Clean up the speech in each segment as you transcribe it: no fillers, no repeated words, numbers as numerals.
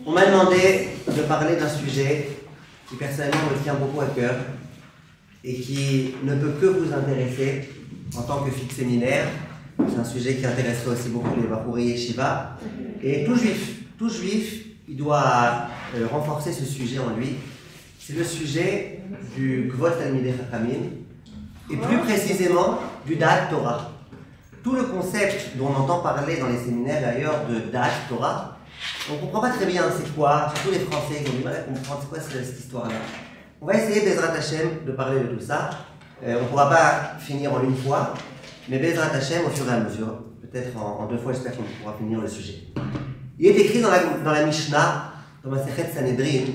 On m'a demandé de parler d'un sujet qui personnellement me tient beaucoup à cœur et qui ne peut que vous intéresser en tant que fixe séminaire. C'est un sujet qui intéresserait aussi beaucoup les Bahouri Yeshiva. Et tout juif, il doit renforcer ce sujet en lui. C'est le sujet du Kvod Talmidei Chachamim et plus précisément du Da'at Torah. Tout le concept dont on entend parler dans les séminaires d'ailleurs de Da'at Torah, on ne comprend pas très bien c'est quoi, surtout les Français qui ont du mal à comprendre c'est quoi cette histoire-là. On va essayer, Bezrat Hashem, de parler de tout ça. On ne pourra pas finir en une fois, mais Bezrat Hashem au fur et à mesure, peut-être en 2 fois, j'espère qu'on pourra finir le sujet. Il est écrit dans la Mishnah, dans Masechet Sanhedrin,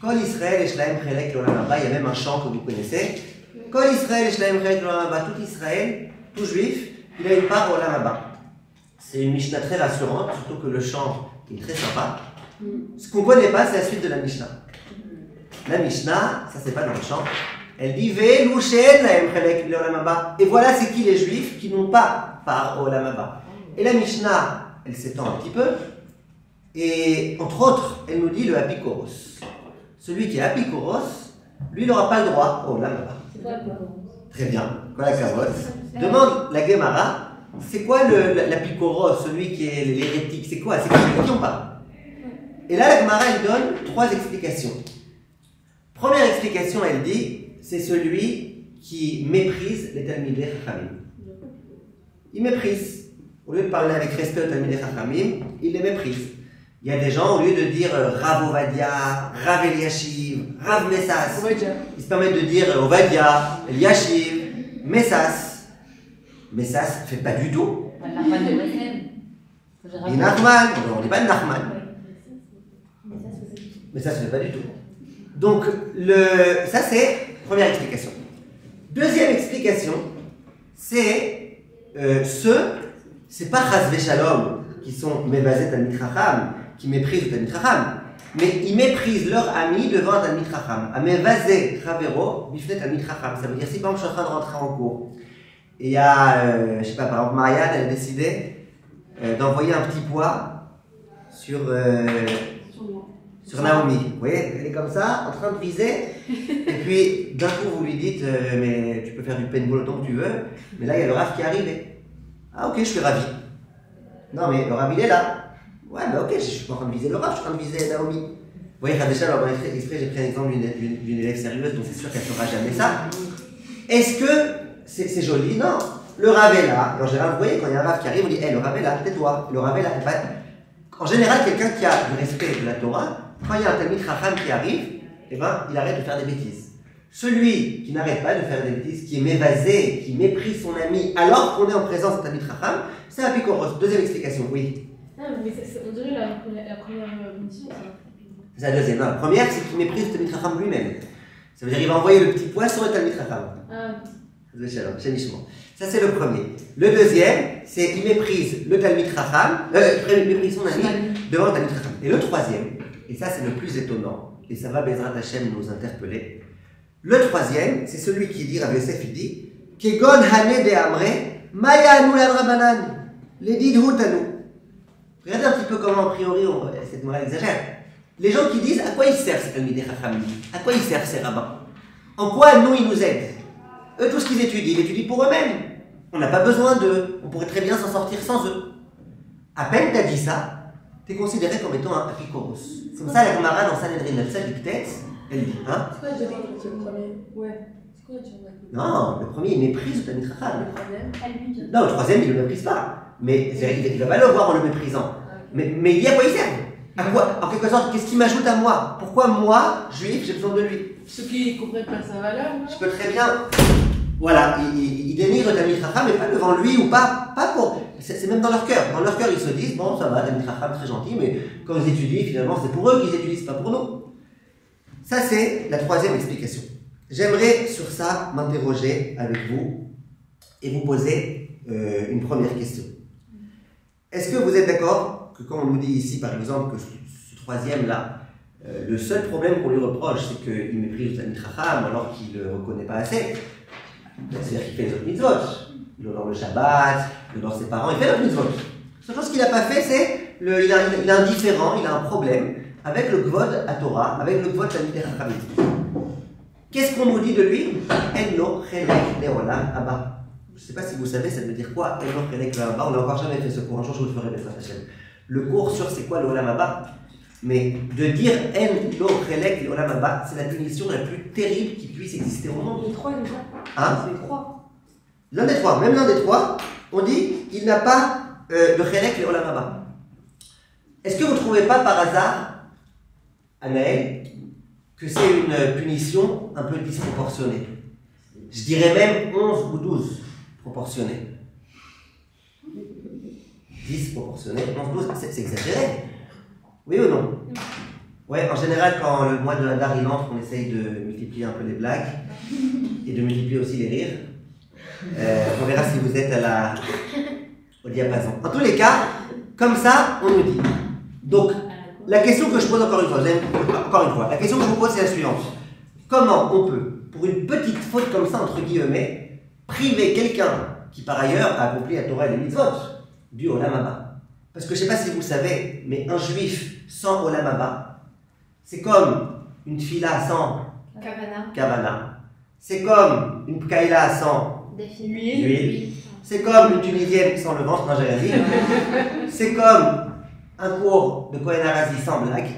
Kol Israël et Shlaem Chelek L'Olam Haba, il y a même un chant que vous connaissez. Kol Israël et Shlaem Chelek L'Olam Haba, tout Israël, tout juif, il a une part au Olam Haba. C'est une Mishnah très rassurante, surtout que le chant est très sympa. Ce qu'on ne connaît pas, c'est la suite de la Mishnah. La Mishnah, ça c'est pas dans le chant, elle dit Ve Lushen Laem Chelek L'Olam Haba. Et voilà, c'est qui les juifs qui n'ont pas part au Olam Haba. Et la Mishnah, elle s'étend un petit peu, et entre autres, elle nous dit le Apikoros. Celui qui est Apikoros, lui, il n'aura pas le droit au Olam Haba. C'est quoi Apikoros? Très bien, voilà la carotte. Demande la Gemara, c'est quoi l'Apikoros, celui qui est l'hérétique, c'est quoi? C'est qui n'ont pas? Et là, la Gemara, elle donne 3 explications. Première explication, elle dit, c'est celui qui méprise les Talmidei Chachamim. Il méprise. Au lieu de parler avec respect aux Talmidei Chachamim, il les méprise. Il y a des gens, au lieu de dire Rav Ovadia, Rav Eliashiv, Rav Messas, ils se permettent de dire Ovadia, Eliashiv, Messas. Messas ne fait pas du tout. Et Nachman, on ne dit pas Nachman. Messas ne fait pas du tout. Donc, ça c'est première explication. Deuxième explication, c'est c'est pas Chas Shalom qui sont Mebazet Talmid Chacham, qui méprisent le Talmid Chacham, mais ils méprisent leur ami devant un Talmid Chacham. Amevazé Chavero, Bifnet Talmid Chacham. Ça veut dire si par exemple je suis en train de rentrer en cours, et il y a, je sais pas, par exemple Marianne, elle a décidé d'envoyer un petit poids sur Naomi. Vous voyez, elle est comme ça, en train de viser, et puis d'un coup vous lui dites mais tu peux faire du paintball autant que tu veux, mais là il y a le Rav qui est arrivé. Ah ok, je suis ravi. Non mais le Rav il est là. Ouais bah ok, je suis pas en train de viser le Rav, je suis en train de viser Naomi. Vous voyez, déjà, alors exprès j'ai pris un exemple d'une élève sérieuse, donc c'est sûr qu'elle ne fera jamais ça. Est-ce que c'est joli? Non. Le Rav est là. En général, vous voyez, quand il y a un Rav qui arrive, on dit hey, le Rav est là, tais-toi. Le Rav est là. En général, quelqu'un qui a du respect de la Torah, quand il y a un Talmid Chacham qui arrive, eh ben, il arrête de faire des bêtises. Celui qui n'arrête pas de faire des bêtises, qui est mévasé, qui méprise son ami, alors qu'on est en présence d'un Talmid Chacham, c'est un Apikoros. Deuxième explication, oui. Non, mais on dirait la première mission, ça. C'est la deuxième. Non, la première, c'est qu'il méprise le Talmid Chacham lui-même. Ça veut dire qu'il va envoyer le petit poids sur le Talmid Chacham. Ça, c'est le premier. Le deuxième, c'est qu'il méprise le Talmid Chacham, il méprise son ami devant le Talmid Chacham. Et le troisième, et ça c'est le plus étonnant, et ça va Bezrat Hashem nous interpeller. Le troisième, c'est celui qui dit, Rav Yosef, il dit, Kegon hane de amre, maya anu la drabanan, les didhut anu. Regardez un petit peu comment, a priori, cette morale exagère. Les gens qui disent, à quoi ils servent ces Talmidei Chachamim? À quoi ils servent ces rabbins? En quoi, nous, ils nous aident? Eux, tout ce qu'ils étudient, ils étudient pour eux-mêmes. On n'a pas besoin d'eux. On pourrait très bien s'en sortir sans eux. À peine tu as dit ça, tu es considéré comme étant un Apikoros. C'est comme ça la Gemara dans Sanhedrin, elle dictée, elle dit, hein? C'est quoi le premier? Ouais. C'est quoi le Non, le premier, il méprise le Talmid Chacham. Le troisième? Non, le troisième, il ne le méprise pas. Mais il ne va pas le voir en le méprisant. Mais il dit à quoi il sert? À quoi? En quelque sorte, qu'est-ce qui m'ajoute à moi? Pourquoi moi, juif, j'ai besoin de lui? Ceux qui ne comprennent pas sa valeur. Je peux très bien. Voilà, ils dénigrent le Talmid Chacham, mais pas devant lui ou pas pour. C'est même dans leur cœur. Dans leur cœur, ils se disent bon, ça va, Talmid Chacham, très gentil, mais quand ils étudient, finalement, c'est pour eux qu'ils étudient, c'est pas pour nous. Ça, c'est la troisième explication. J'aimerais sur ça m'interroger avec vous et vous poser une première question. Est-ce que vous êtes d'accord que quand on nous dit ici, par exemple, que ce troisième-là, le seul problème qu'on lui reproche, c'est qu'il méprise le Talmid Chacham alors qu'il ne le reconnaît pas assez? C'est-à-dire qu'il fait les autres mitzvot. Il honore le Shabbat, il honore ses parents, il fait les autres mitzvot. La seule chose qu'il n'a pas fait, c'est il est indifférent, il a un problème avec le Kvod à Torah, avec le Kvod Talmidei Chachamim. Qu'est-ce qu'on nous dit de lui? En lo chelek leolam haba. Je ne sais pas si vous savez, ça veut dire quoi? En lo chelek leolam haba. On n'a encore jamais fait ce cours. Un jour, je vous le ferai, Bezrat Hashem. Le cours sur c'est quoi l'olam haba. Mais de dire en lo chelek leolam haba, c'est la punition la plus terrible qui puisse exister au monde. Les trois déjà. Hein? C'est les trois. L'un des trois, même l'un des trois, on dit il n'a pas de chelek leolam haba. Est-ce que vous ne trouvez pas par hasard, Anaël, que c'est une punition un peu disproportionnée? Je dirais même 11 ou 12 proportionnée. Disproportionnée, 11, 12, c'est exagéré. Oui ou non? Oui, en général, quand le mois de Hadar il entre, on essaye de multiplier un peu les blagues et de multiplier aussi les rires. On verra si vous êtes au diapason. En tous les cas, comme ça, on nous dit. Donc, la question que je pose encore une fois, la question que je vous pose c'est la suivante. Comment on peut, pour une petite faute comme ça, entre guillemets, priver quelqu'un qui par ailleurs a accompli la Torah et les mitzvot du Olam Haba? Parce que je ne sais pas si vous le savez, mais un juif sans Olam Haba, c'est comme une tfila sans kavana, c'est comme une pkaïla sans huile, c'est comme une tunisienne sans le ventre, non j'ai rien dit, c'est comme un cours de Kohen Arazi sans blague,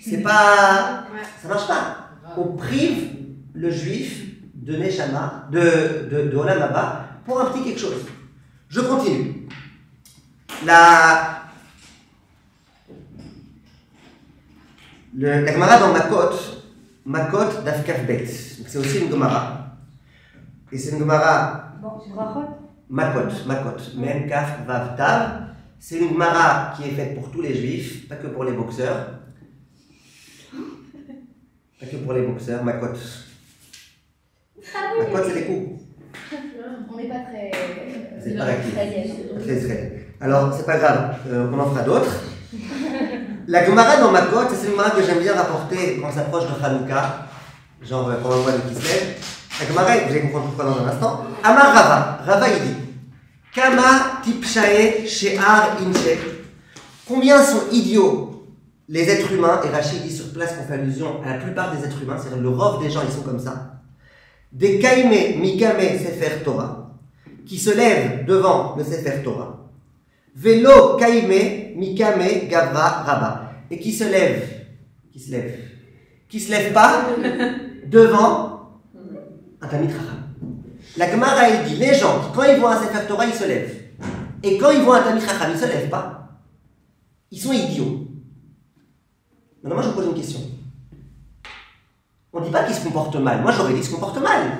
c'est pas, ça marche pas. On prive le juif de Neshama, de Olam Haba, pour un petit quelque chose. Je continue. La Gemara dans Makot Daf Kaf Bet, c'est aussi une Gemara. Et c'est une Gemara Makot, Mem Kaf Vav Tav. C'est une Gemara qui est faite pour tous les juifs, pas que pour les boxeurs. Pas que pour les boxeurs, Makot. Makot, c'est des coups. On n'est pas très. C'est pas actif. Très israélien. Alors, c'est pas grave, on en fera d'autres. La Gemara dans Makot, c'est une Gemara que j'aime bien rapporter quand on s'approche de Hanouka, genre pendant le mois de Kislev. La Gemara, vous allez comprendre pourquoi dans un instant. Amar Rava, Rava il dit Kama tipshae she'ar inche. Combien sont idiots les êtres humains, et Rachid dit sur place qu'on fait allusion à la plupart des êtres humains, c'est-à-dire le rov des gens, ils sont comme ça. Des kaime mikame sefer Torah, qui se lèvent devant le sefer Torah. Velo kaime mikame gavra rabba, et qui se lèvent pas devant un Talmid Chacham. La Gemara elle dit, les gens, quand ils voient un Sefer Torah, ils se lèvent. Et quand ils voient un Talmid Chacham, ils ne se lèvent pas. Ils sont idiots. Maintenant, moi, je vous pose une question. On ne dit pas qu'ils se comportent mal. Moi, j'aurais dit qu'ils se comportent mal.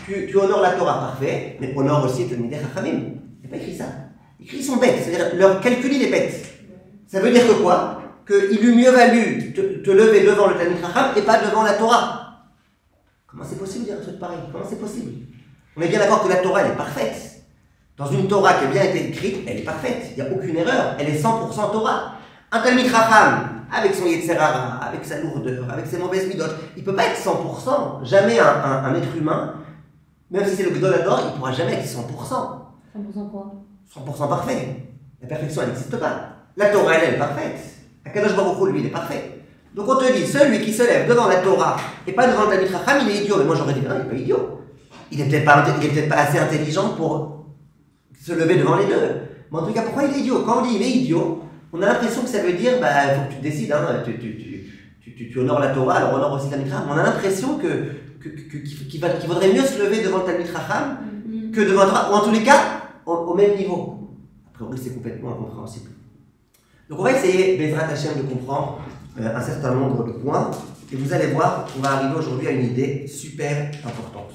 Tu honores la Torah, parfait, mais honore aussi les Talmidei Chachamim. Il n'y a pas écrit ça. Écrit, ils sont bêtes. C'est-à-dire, leur calcul, il est bête. Ça veut dire que quoi? Qu'il eût mieux valu te lever devant le Talmid Chacham et pas devant la Torah. Comment c'est possible de dire un truc pareil? Comment c'est possible? On est bien d'accord que la Torah, elle est parfaite. Dans une Torah qui a bien été écrite, elle est parfaite. Il n'y a aucune erreur. Elle est 100% Torah. Un Talmid Chacham, avec son Yetzer Hara, avec sa lourdeur, avec ses mauvaises midot, il ne peut pas être 100%. Jamais un être humain, même si c'est le Gdol Hador, il ne pourra jamais être 100%. 100% quoi? 100% parfait. La perfection, elle n'existe pas. La Torah, elle est parfaite. Akadosh Baruch Hu, lui, il est parfait. Donc on te dit, celui qui se lève devant la Torah et pas devant le Talmid Chacham, il est idiot. Mais moi j'aurais dit, non, il n'est pas idiot. Il n'est peut-être pas assez intelligent pour se lever devant les deux. Mais en tout cas, pourquoi il est idiot? Quand on dit il est idiot, on a l'impression que ça veut dire, bah, il faut que tu décides, hein, tu honores la Torah, alors honore aussi le Talmid Chacham. On a l'impression qu'il vaudrait mieux se lever devant le Talmid Chacham que devant la Torah, ou en tous les cas, au même niveau. A priori, c'est complètement incompréhensible. Donc on va essayer, Bezrat Hashem, de comprendre un certain nombre de points, et vous allez voir, on va arriver aujourd'hui à une idée super importante.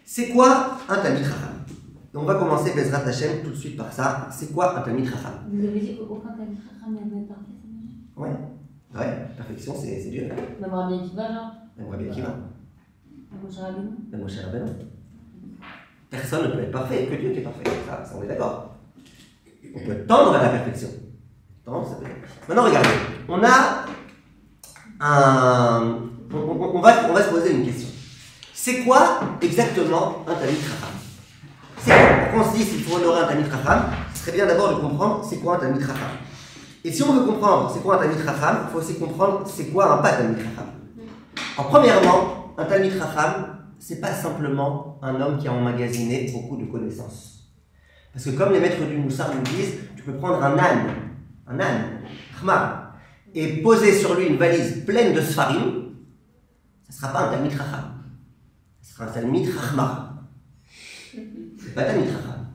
C'est quoi un Talmid Chacham? Donc on va commencer Bezrat Hashem tout de suite par ça. C'est quoi un Talmid Chacham? Vous avez dit qu'aucun Talmid Chacham n'est parfait, ça marche? Ouais, perfection, c'est dur. Même Rabbi Akiva, genre? Même Rabbi Akiva. Même Moshe Rabbeinu? Même Moshe Rabbeinu. Personne ne peut être parfait, que Dieu qui est parfait. Ça on est d'accord. On peut tendre à la perfection. Maintenant, regardez, on a on va se poser une question. C'est quoi exactement un Talmid Chacham? Pourquoi on se dit qu'il faut honorer un Talmid Chacham? Ce serait bien d'abord de comprendre c'est quoi un Talmid Chacham. Et si on veut comprendre c'est quoi un Talmid Chacham, il faut aussi comprendre c'est quoi un pas Talmid Chacham. Alors, premièrement, un Talmid Chacham, c'est pas simplement un homme qui a emmagasiné beaucoup de connaissances. Parce que comme les maîtres du Moussar nous disent, tu peux prendre un âne, Khmar, et poser sur lui une valise pleine de Sfarim, ça ne sera pas un Talmid Chacham. Ce sera un Talmid Chachmar. C'est pas Talmid Chacham.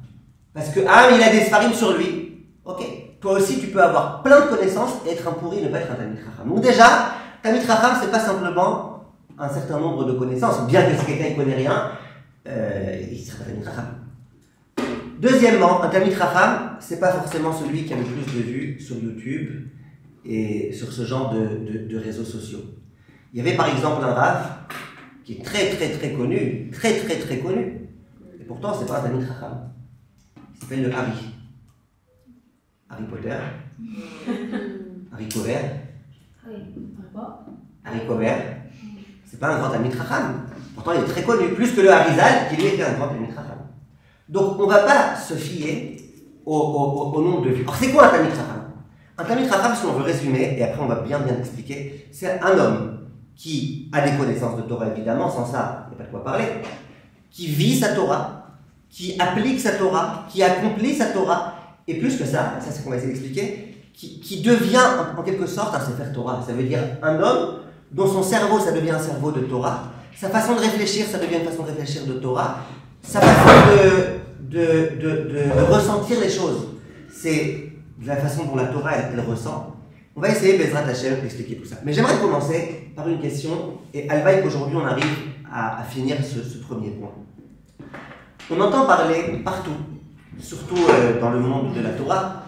Parce que, il a des Sfarim sur lui. Ok. Toi aussi, tu peux avoir plein de connaissances et être un pourri et ne pas être un Talmid Chacham. Donc déjà, Talmid Chacham, c'est pas simplement un certain nombre de connaissances, bien que si quelqu'un ne connaît rien, il sera pas Talmid Chacham. Deuxièmement, un Talmid Chacham, c'est pas forcément celui qui a le plus de vues sur YouTube et sur ce genre de réseaux sociaux. Il y avait par exemple un Rav qui est très connu, très connu, et pourtant c'est pas un Talmid Chacham. Il s'appelle le Harry Potter, Harry Cover, Harry Cover. C'est pas un grand Talmid Chacham. Pourtant il est très connu, plus que le Harizal qui lui était un grand Talmid Chacham. Donc on ne va pas se fier au nombre de vues. Alors c'est quoi un Talmid Chacham? Un Talmid Chacham, si on veut résumer, et après on va bien expliquer, c'est un homme qui a des connaissances de Torah évidemment, sans ça il n'y a pas de quoi parler, qui vit sa Torah, qui applique sa Torah, qui accomplit sa Torah, et plus que ça c'est ce qu'on va essayer d'expliquer, qui devient en quelque sorte un Sefer Torah. Ça veut dire un homme dont son cerveau, ça devient un cerveau de Torah, sa façon de réfléchir, ça devient une façon de réfléchir de Torah, sa façon de ressentir les choses, c'est la façon dont la Torah, elle ressent. On va essayer, Bezrat Hashem, d'expliquer tout ça. Mais j'aimerais commencer par une question, et Alvaï qu'aujourd'hui on arrive à finir ce premier point. On entend parler partout, surtout dans le monde de la Torah,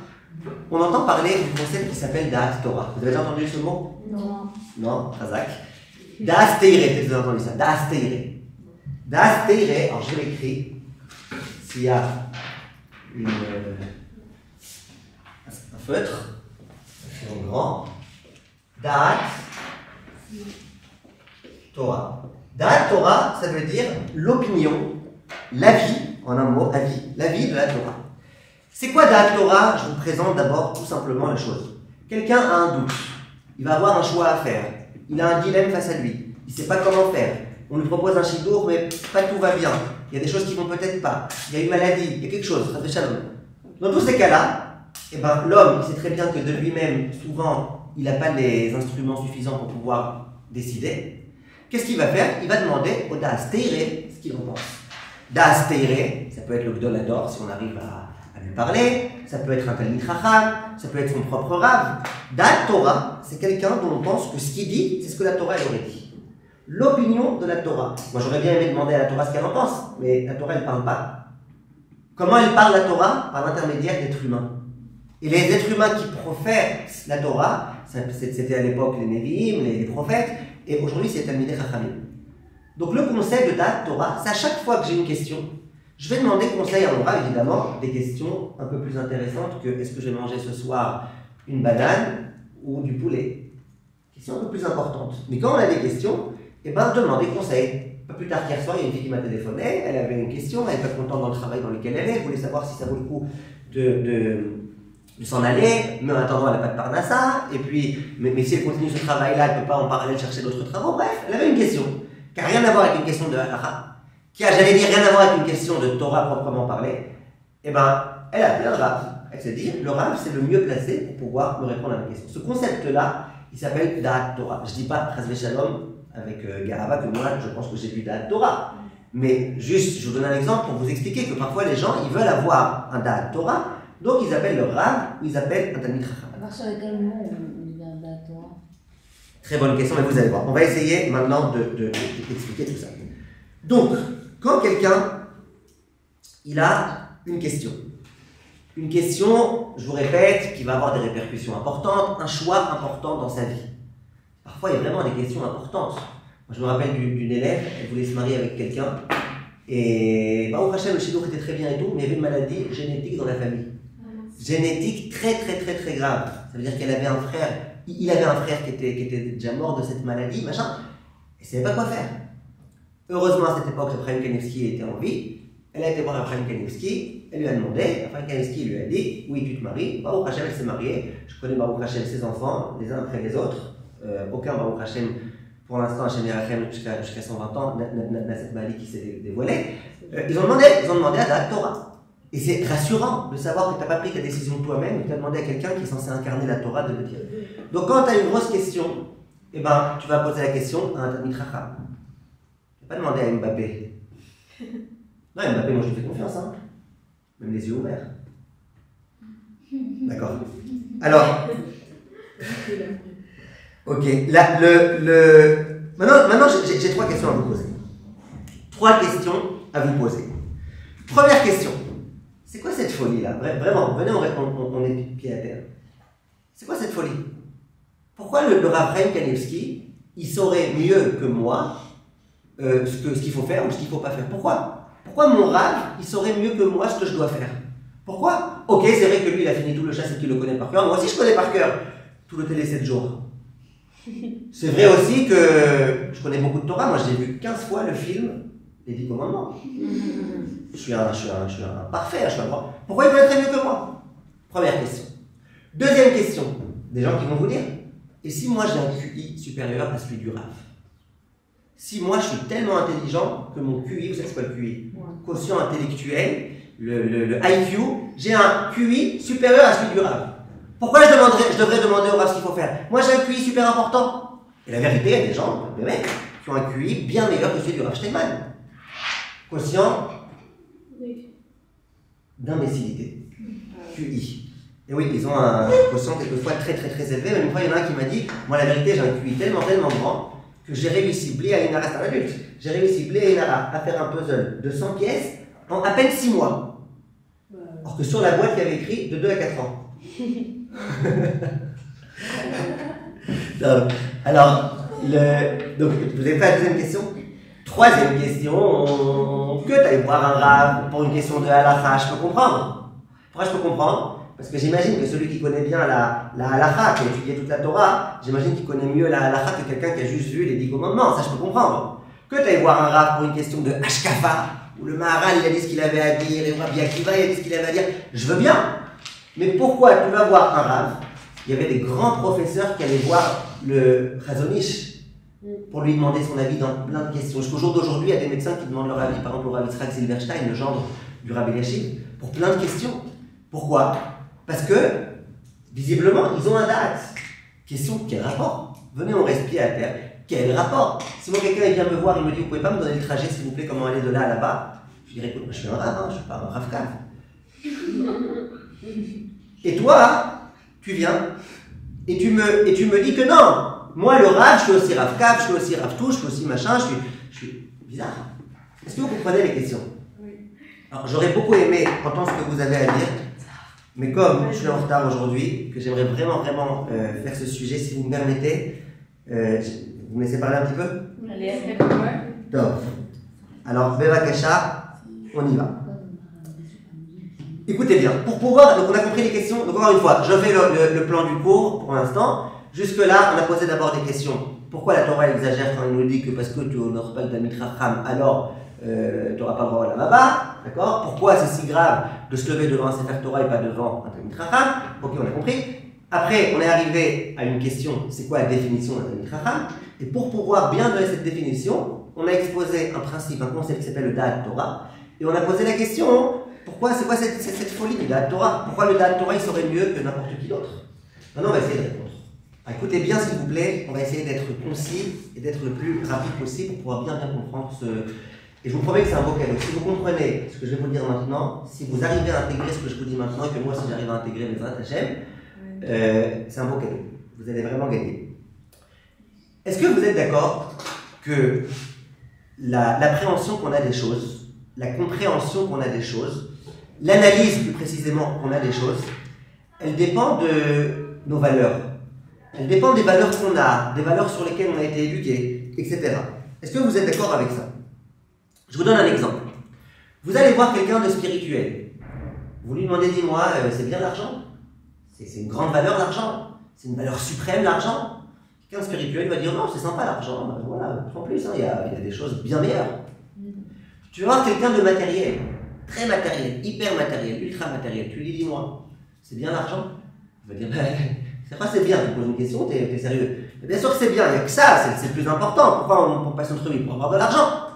on entend parler du concept qui s'appelle Da'at Torah. Vous avez déjà entendu ce mot? Non. Non, Razak. Da'at Teireh, peut-être que vous avez entendu ça. Da'at Teireh. Da'at Teireh, alors je l'écris, s'il y a un feutre, un grand. Da'at Torah. Da'at Torah, ça veut dire l'opinion, l'avis, en un mot, l'avis de la Torah. C'est quoi Da'at Torah? Je vous présente d'abord tout simplement la chose. Quelqu'un a un doute, il va avoir un choix à faire, il a un dilemme face à lui, il ne sait pas comment faire, on lui propose un shidour mais pas tout va bien, il y a des choses qui vont peut-être pas, il y a une maladie, il y a quelque chose, ça fait shalom. Dans tous ces cas-là, l'homme il sait très bien que de lui-même, souvent, il n'a pas les instruments suffisants pour pouvoir décider. Qu'est-ce qu'il va faire? Il va demander au Da'at Teireh ce qu'il en pense. Da'at Teireh, ça peut être le Gdol Hador si on arrive à lui parler, ça peut être un Talmid Chacham, ça peut être son propre Rav. Da'at Torah, c'est quelqu'un dont on pense que ce qu'il dit, c'est ce que la Torah elle aurait dit. L'opinion de la Torah. Moi j'aurais bien aimé demander à la Torah ce qu'elle en pense, mais la Torah elle ne parle pas. Comment elle parle la Torah? Par l'intermédiaire d'êtres humains. Et les êtres humains qui profèrent la Torah, c'était à l'époque les Nevi'im, les prophètes, et aujourd'hui c'est Talmidei Chachamim. Donc le concept de Da'at Torah, c'est à chaque fois que j'ai une question, je vais demander conseil à mon Rav, évidemment, des questions un peu plus intéressantes que est-ce que je vais manger ce soir une banane ou du poulet. Questions un peu plus importantes. Mais quand on a des questions, demandez conseil. Pas plus tard qu'hier soir, il y a une fille qui m'a téléphoné, elle avait une question, elle n'est pas contente dans le travail dans lequel elle est, elle voulait savoir si ça vaut le coup de s'en aller, mais en attendant elle n'a pas de parnassa, et puis, mais si elle continue ce travail-là, elle ne peut pas en parallèle chercher d'autres travaux. Bref, elle avait une question, qui n'a rien à voir avec une question de halakha, qui a, j'allais dire, rien à voir avec une question de Torah proprement parlé. Elle a appelé un Rav. Elle s'est dit, le Rav c'est le mieux placé pour pouvoir me répondre à ma question. Ce concept-là, il s'appelle Da'at Torah. Je ne dis pas, Chas v'Shalom, avec Garava, que moi je pense que j'ai lu Da'at Torah. Mais juste, je vous donne un exemple pour vous expliquer que parfois les gens, ils veulent avoir un Da'at Torah, donc ils appellent le Rav ou ils appellent un Talmid Chacham. À partir de quel moment on vient Da'at Torah? Très bonne question, mais vous allez voir. On va essayer maintenant d'expliquer tout ça. Donc, quand quelqu'un, il a une question, je vous répète, qui va avoir des répercussions importantes, un choix important dans sa vie. Parfois, il y a vraiment des questions importantes. Moi, je me rappelle d'une élève, elle voulait se marier avec quelqu'un, et au Hachem, le shidour était très bien et tout, mais il y avait une maladie génétique dans la famille. Génétique très grave. Ça veut dire qu'elle avait un frère, il avait un frère qui était déjà mort de cette maladie, machin, et il ne savait pas quoi faire. Heureusement, à cette époque, Raphaël Kanevski était en vie, Elle a été voir Abraham Kanievski, elle lui a demandé, Abraham Kanievski lui a dit, oui, tu te maries, Baruch Hashem, elle s'est mariée, je connais Baruch Hashem, ses enfants, les uns après les autres, aucun Baruch Hashem, pour l'instant, Hashem Yerachem, jusqu'à 120 ans, n'a cette maladie qui s'est dévoilée. Ils ont demandé à la Torah. Et c'est rassurant de savoir que tu n'as pas pris ta décision toi-même, que tu as demandé à quelqu'un qui est censé incarner la Torah de le dire. Donc quand tu as une grosse question, eh ben, tu vas poser la question à un Talmid Chacham. Tu n'as pas demandé à Mbappé. Non, Mbappé, moi je lui fais confiance, hein. Même les yeux ouverts. D'accord. Alors, ok. Là, maintenant j'ai 3 questions à vous poser. 3 questions à vous poser. Première question. C'est quoi cette folie-là? Vraiment, venez, on est pied à terre. C'est quoi cette folie? Pourquoi le Rav Chaim Kanievski, il saurait mieux que moi ce qu'il faut faire ou ce qu'il ne faut pas faire? Pourquoi mon Rav, il saurait mieux que moi ce que je dois faire? Pourquoi? Ok, c'est vrai que lui, il a fini tout le chasse et qu'il le connaît par cœur. Moi aussi, je connais par cœur tout le télé 7 jours. C'est vrai aussi que je connais beaucoup de Torah. Moi, j'ai vu 15 fois le film Les 10 commandements. Je suis un parfait, je suis un grand. Pourquoi il connaîtrait mieux que moi? Première question. Deuxième question. Des gens qui vont vous dire, et si moi j'ai un QI supérieur à celui du Rav? Si moi je suis tellement intelligent que mon QI, vous savez c'est quoi le QI? Quotient intellectuel, le IQ, j'ai un QI supérieur à celui du Rav. Pourquoi je devrais demander au Rav ce qu'il faut faire? Moi j'ai un QI super important. Et la vérité, il y a des gens, des mecs, qui ont un QI bien meilleur que celui du Rav Steinman. Quotient d'imbécilité. QI. Et oui, ils ont un quotient quelquefois très élevé. Même une fois, il y en a un qui m'a dit, moi la vérité, j'ai un QI tellement grand que j'ai réussi, Bli Ainara, c'est un adulte, j'ai réussi, Bli Ainara, à faire un puzzle de 100 pièces en à peine 6 mois. Or que sur la boîte, il y avait écrit de 2 à 4 ans. Alors, donc, vous avez fait la deuxième question? Troisième question, que tu ailles voir un Rav pour une question de halakha, je peux comprendre. Pourquoi je peux comprendre? Parce que j'imagine que celui qui connaît bien la halakha, qui a étudié toute la Torah, j'imagine qu'il connaît mieux la halakha que quelqu'un qui a juste vu les 10 commandements, ça je peux comprendre. Que tu ailles voir un Rav pour une question de Hashkafa, où le Maharal il a dit ce qu'il avait à dire, et Rabbi Akiva il a dit ce qu'il avait à dire, je veux bien. Mais pourquoi tu vas voir un Rav? Il y avait des grands professeurs qui allaient voir le Chazon Ish pour lui demander son avis dans plein de questions. Jusqu'au jour d'aujourd'hui, il y a des médecins qui demandent leur avis, par exemple au Rav Yitzhak Silverstein, le gendre du Rabbi Eliashiv, pour plein de questions. Pourquoi? Parce que, visiblement, ils ont un date. Question, quel rapport? Venez, on reste pied à terre. Quel rapport? Si moi, quelqu'un vient me voir, il me dit, vous pouvez pas me donner le trajet, s'il vous plaît, comment aller de là à là-bas? Je dirais, écoute, moi, je suis un Rav, hein, je suis pas un Rav Kav. Et toi, tu viens, et tu me dis que non. Moi, le Rav, je suis aussi Rav Kav, je suis aussi Rav Tout, je suis aussi machin, je suis bizarre. Est-ce que vous comprenez les questions? Oui. Alors, j'aurais beaucoup aimé entendre ce que vous avez à dire, mais comme je suis en retard aujourd'hui, que j'aimerais vraiment faire ce sujet, si vous me permettez, vous me laissez parler un petit peu? Allez, après moi. Top. Alors, Bevakasha, on y va. Écoutez bien, pour pouvoir, donc on a compris les questions, donc encore une fois, je fais le plan du cours pour l'instant. Jusque-là, on a posé d'abord des questions. Pourquoi la Torah exagère quand elle nous dit que parce que tu n'honores pas le Talmid Chacham, alors tu n'auras pas le droit à la Maba? D'accord? Pourquoi c'est si grave de se lever devant un Sefer Torah et pas devant un Talmid Chacham? Ok, on a compris. Après, on est arrivé à une question, c'est quoi la définition d'un Talmid Chacham? Et pour pouvoir bien donner cette définition, on a exposé un principe, un concept qui s'appelle le Da'at Torah. Et on a posé la question, pourquoi, c'est quoi cette folie du Da'at Torah? Pourquoi le Da'at Torah il serait mieux que n'importe qui d'autre? Maintenant, on va essayer de répondre. Écoutez bien s'il vous plaît, on va essayer d'être concis et d'être le plus rapide possible pour pouvoir bien comprendre ce... Et je vous promets que c'est un beau cadeau. Si vous comprenez ce que je vais vous dire maintenant, si vous arrivez à intégrer ce que je vous dis maintenant, et que moi aussi j'arrive à intégrer les Hachem, c'est un beau cadeau. Vous allez vraiment gagner. Est-ce que vous êtes d'accord que l'appréhension qu'on a des choses, la compréhension qu'on a des choses, l'analyse plus précisément qu'on a des choses, elle dépend de nos valeurs? Elle dépend des valeurs qu'on a, des valeurs sur lesquelles on a été éduqué, etc. Est-ce que vous êtes d'accord avec ça? Je vous donne un exemple. Vous allez voir quelqu'un de spirituel. Vous lui demandez, dis-moi, c'est bien l'argent? C'est une grande valeur l'argent? C'est une valeur suprême l'argent? Quelqu'un de spirituel va dire, non, c'est sympa l'argent. Ben, voilà, en plus, il y a des choses bien meilleures. Tu vas voir quelqu'un de matériel. très matériel, hyper matériel, ultra matériel, tu lui dis moi, c'est bien l'argent? Il va dire, c'est quoi c'est bien? Tu poses une question, t'es sérieux? Mais bien sûr que c'est bien, il n'y a que ça, c'est le plus important. Pourquoi on passe notre vie? Pour avoir de l'argent.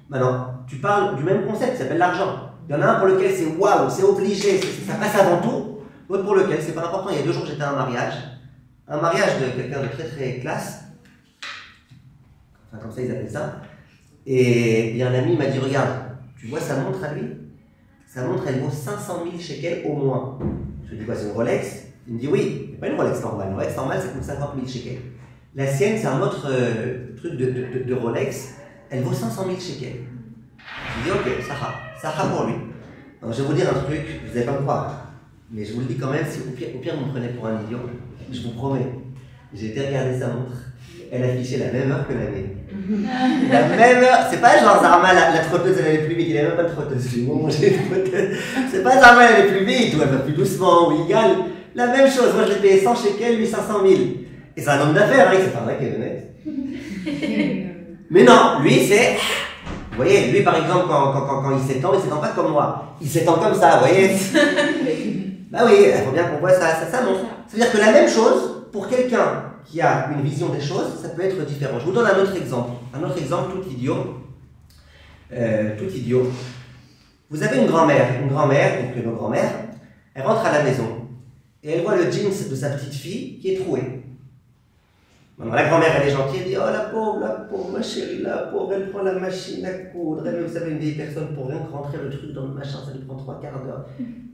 Maintenant, tu parles du même concept qui s'appelle l'argent. Il y en a un pour lequel c'est waouh, c'est obligé, ça passe avant tout. L'autre pour lequel c'est pas important. Il y a 2 jours, j'étais à un mariage de quelqu'un de très très classe. Enfin, comme ça, ils appellent ça. Et il y a un ami, il m'a dit, regarde, tu vois sa montre à lui? Sa montre, elle vaut 500 000 shekels au moins. Je lui dis, quoi, c'est une Rolex? Il me dit, oui, c'est pas une Rolex normale. Une Rolex normale, ça coûte 50 000 shekels. La sienne, c'est un autre truc de Rolex. Elle vaut 500 000 shekels. Je lui dis, ok, ça va pour lui. Alors, je vais vous dire un truc, vous n'allez pas me croire. Mais je vous le dis quand même, si au pire vous me prenez pour un idiot, je vous promets. J'ai été regarder sa montre, elle affichait la même heure que la mienne. La même heure, c'est pas genre Zarma, la trotteuse elle allait plus vite, il n'avait même pas de trotteuse. C'est pas Zarma elle allait plus vite, ou elle va plus doucement, ou égale. La même chose, moi je l'ai payé 100 shekels, lui 500 000. Et c'est un homme d'affaires, hein, c'est pas vrai qu'il est honnête. Mais non, lui c'est. Vous voyez, lui par exemple, quand il s'étend pas comme moi. Il s'étend comme ça, vous voyez. Bah oui, il faut bien qu'on voit ça montre. C'est-à-dire que la même chose, pour quelqu'un qui a une vision des choses, ça peut être différent. Je vous donne un autre exemple tout idiot. Vous avez une grand-mère, donc nos grand-mères, elle rentre à la maison et elle voit le jeans de sa petite fille qui est troué. Maintenant, la grand-mère, elle est gentille, elle dit, oh la pauvre, ma chérie, la pauvre, elle prend la machine à coudre. Mais vous savez, une vieille personne, pour rien que rentrer le truc dans le machin, ça lui prend 3 quarts d'heure.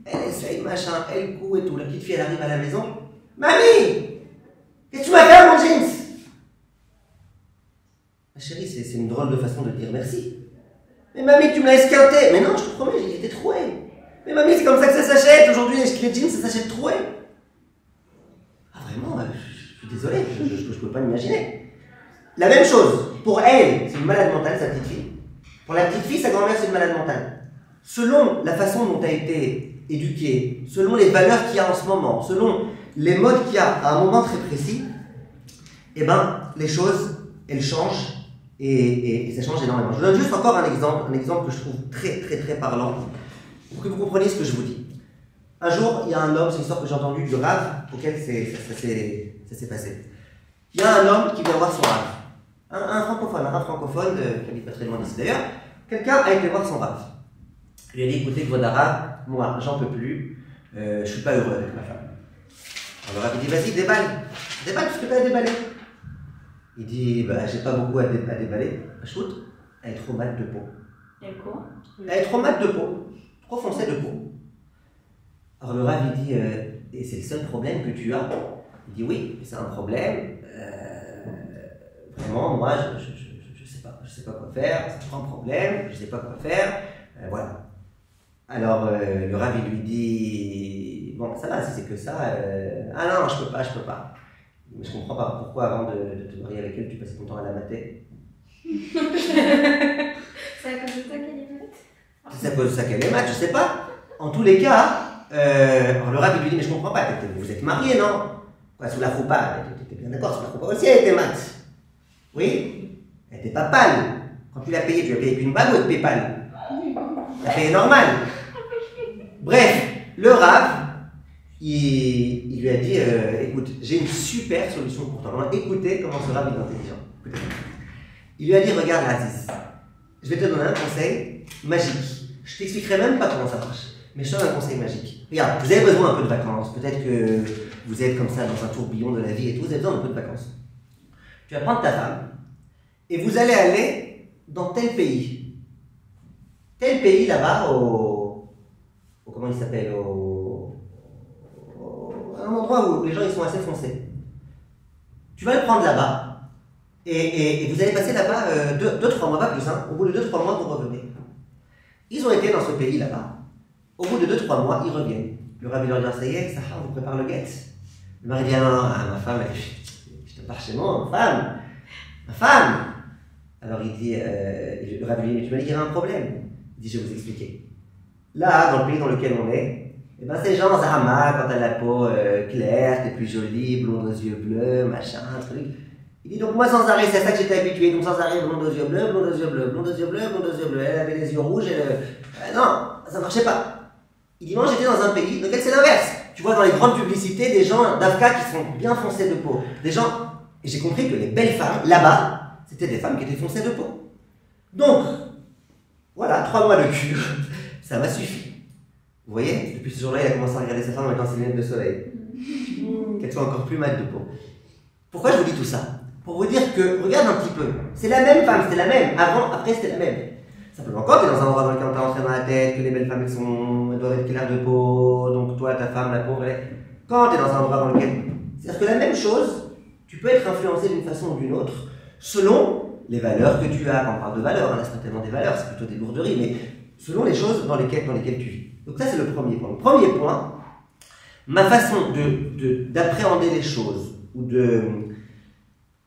Elle essaye, machin, elle coud et tout. La petite fille, elle arrive à la maison. Mamie, qu'est-ce que tu m'as fait à mon jeans? Ma chérie, c'est une drôle de façon de dire merci. Mais mamie, tu me l'as esquinté. Mais non, je te promets, j'ai été troué. Mais mamie, c'est comme ça que ça s'achète. Aujourd'hui, les jeans, ça s'achète troué. Ah vraiment, je suis désolé, je ne peux pas m'imaginer. La même chose, pour elle, c'est une malade mentale, sa petite fille. Pour la petite fille, sa grand-mère, c'est une malade mentale. Selon la façon dont tu as été éduqué, selon les valeurs qu'il y a en ce moment, selon les modes qu'il y a à un moment très précis, eh ben, les choses, elles changent et ça change énormément. Je vous donne juste encore un exemple que je trouve très très très parlant, pour que vous compreniez ce que je vous dis. Un jour, il y a un homme, c'est une histoire que j'ai entendue du Rav, auquel ça s'est passé. Il y a un homme qui vient voir son Rav. Un Rav francophone, qui habite pas très loin d'ici d'ailleurs. Quelqu'un a été voir son Rav. Il lui a dit, écoutez, votre Rav, moi, j'en peux plus, je suis pas heureux avec ma femme. Alors le Rav dit, vas-y, déballe tout ce que tu as à déballer. Il dit, bah, j'ai pas beaucoup à déballer. Shoot, elle est trop mate de peau. Elle quoi? Elle est trop mate de peau, trop foncée de peau. Alors le Rav, il dit, et c'est le seul problème que tu as? Il dit, oui, c'est un problème. Vraiment, moi, je sais pas quoi faire, c'est un problème, je sais pas quoi faire, voilà. Alors le Rav, il lui dit, bon, ça va, si c'est que ça, ah non, je peux pas. Mais je comprends pas, pourquoi avant de te marier avec elle, tu passais ton temps à la mater? C'est à cause de ça qu'elle est malade? C'est à cause de ça qu'elle est malade, je sais pas. En tous les cas, alors le Rav, il lui dit, mais je comprends pas, vous êtes mariés, non? Quoi, sous la roupa, tu étais bien d'accord, sous la roupa aussi, elle était mate. Oui? Elle était pas pâle. Quand tu l'as payée avec une bague ou avec PayPal? Tu l'as payée normal. Bref, le Rav, il lui a dit, écoute, j'ai une super solution pour toi. Alors, écoutez comment ce Rav est intelligent. Il lui a dit, regarde Aziz, je vais te donner un conseil magique. Je t'expliquerai même pas comment ça marche, mais je te donne un conseil magique. Regarde, vous avez besoin un peu de vacances. Peut-être que vous êtes comme ça dans un tourbillon de la vie et tout, vous avez besoin d'un peu de vacances. Tu vas prendre ta femme et vous allez aller dans tel pays. Tel pays là-bas, comment il s'appelle, un endroit où les gens ils sont assez foncés. Tu vas le prendre là-bas et vous allez passer là-bas 2-3 mois, pas plus, hein. Au bout de 2-3 mois, vous revenez. Ils ont été dans ce pays là-bas. Au bout de 2-3 mois, ils reviennent. Le Rav leur dit, ça y est, ça on vous prépare le guet. Le mari dit, non, ma femme, je te pars chez moi, ma femme. Alors il dit, le Rav lui dit, tu m'as dit qu'il y avait un problème. Il dit, je vais vous expliquer. Là, dans le pays dans lequel on est, eh ben, ces gens, Zahama, quand t'as la peau claire, t'es plus jolie, blonde aux yeux bleus, machin, truc. Il dit donc moi sans arrêt, c'est à ça que j'étais habitué, donc sans arrêt, blonde aux yeux bleus, blonde aux yeux bleus, blonde aux yeux bleus, blonde aux yeux bleus, elle avait les yeux rouges, non, ça marchait pas. Il dit moi j'étais dans un pays dans lequel c'est l'inverse. Tu vois dans les grandes publicités des gens d'Afrique qui sont bien foncés de peau. Des gens, et j'ai compris que les belles femmes, là-bas, c'était des femmes qui étaient foncées de peau. Donc, voilà, 3 mois de cure, ça m'a suffi. Vous voyez, depuis ce jour-là, il a commencé à regarder sa femme en mettant ses lunettes de soleil. Qu'elle soit encore plus mate de peau. Pourquoi je vous dis tout ça? Pour vous dire que, regarde un petit peu, c'est la même femme, c'était la même. Avant, après, c'était la même. Simplement, quand tu es dans un endroit dans lequel on t'a rentré dans la tête, que les belles femmes elles doivent être claires de peau, donc toi, ta femme, la pauvre, elle est... Quand tu es dans un endroit dans lequel. C'est-à-dire que la même chose, tu peux être influencé d'une façon ou d'une autre, selon les valeurs que tu as. Quand on parle de valeurs, hein, là, c'est pas tellement des valeurs, c'est plutôt des lourderies, mais selon les choses dans lesquelles tu vis. Donc, ça, c'est le premier point. Le premier point, ma façon d'appréhender les choses, ou de.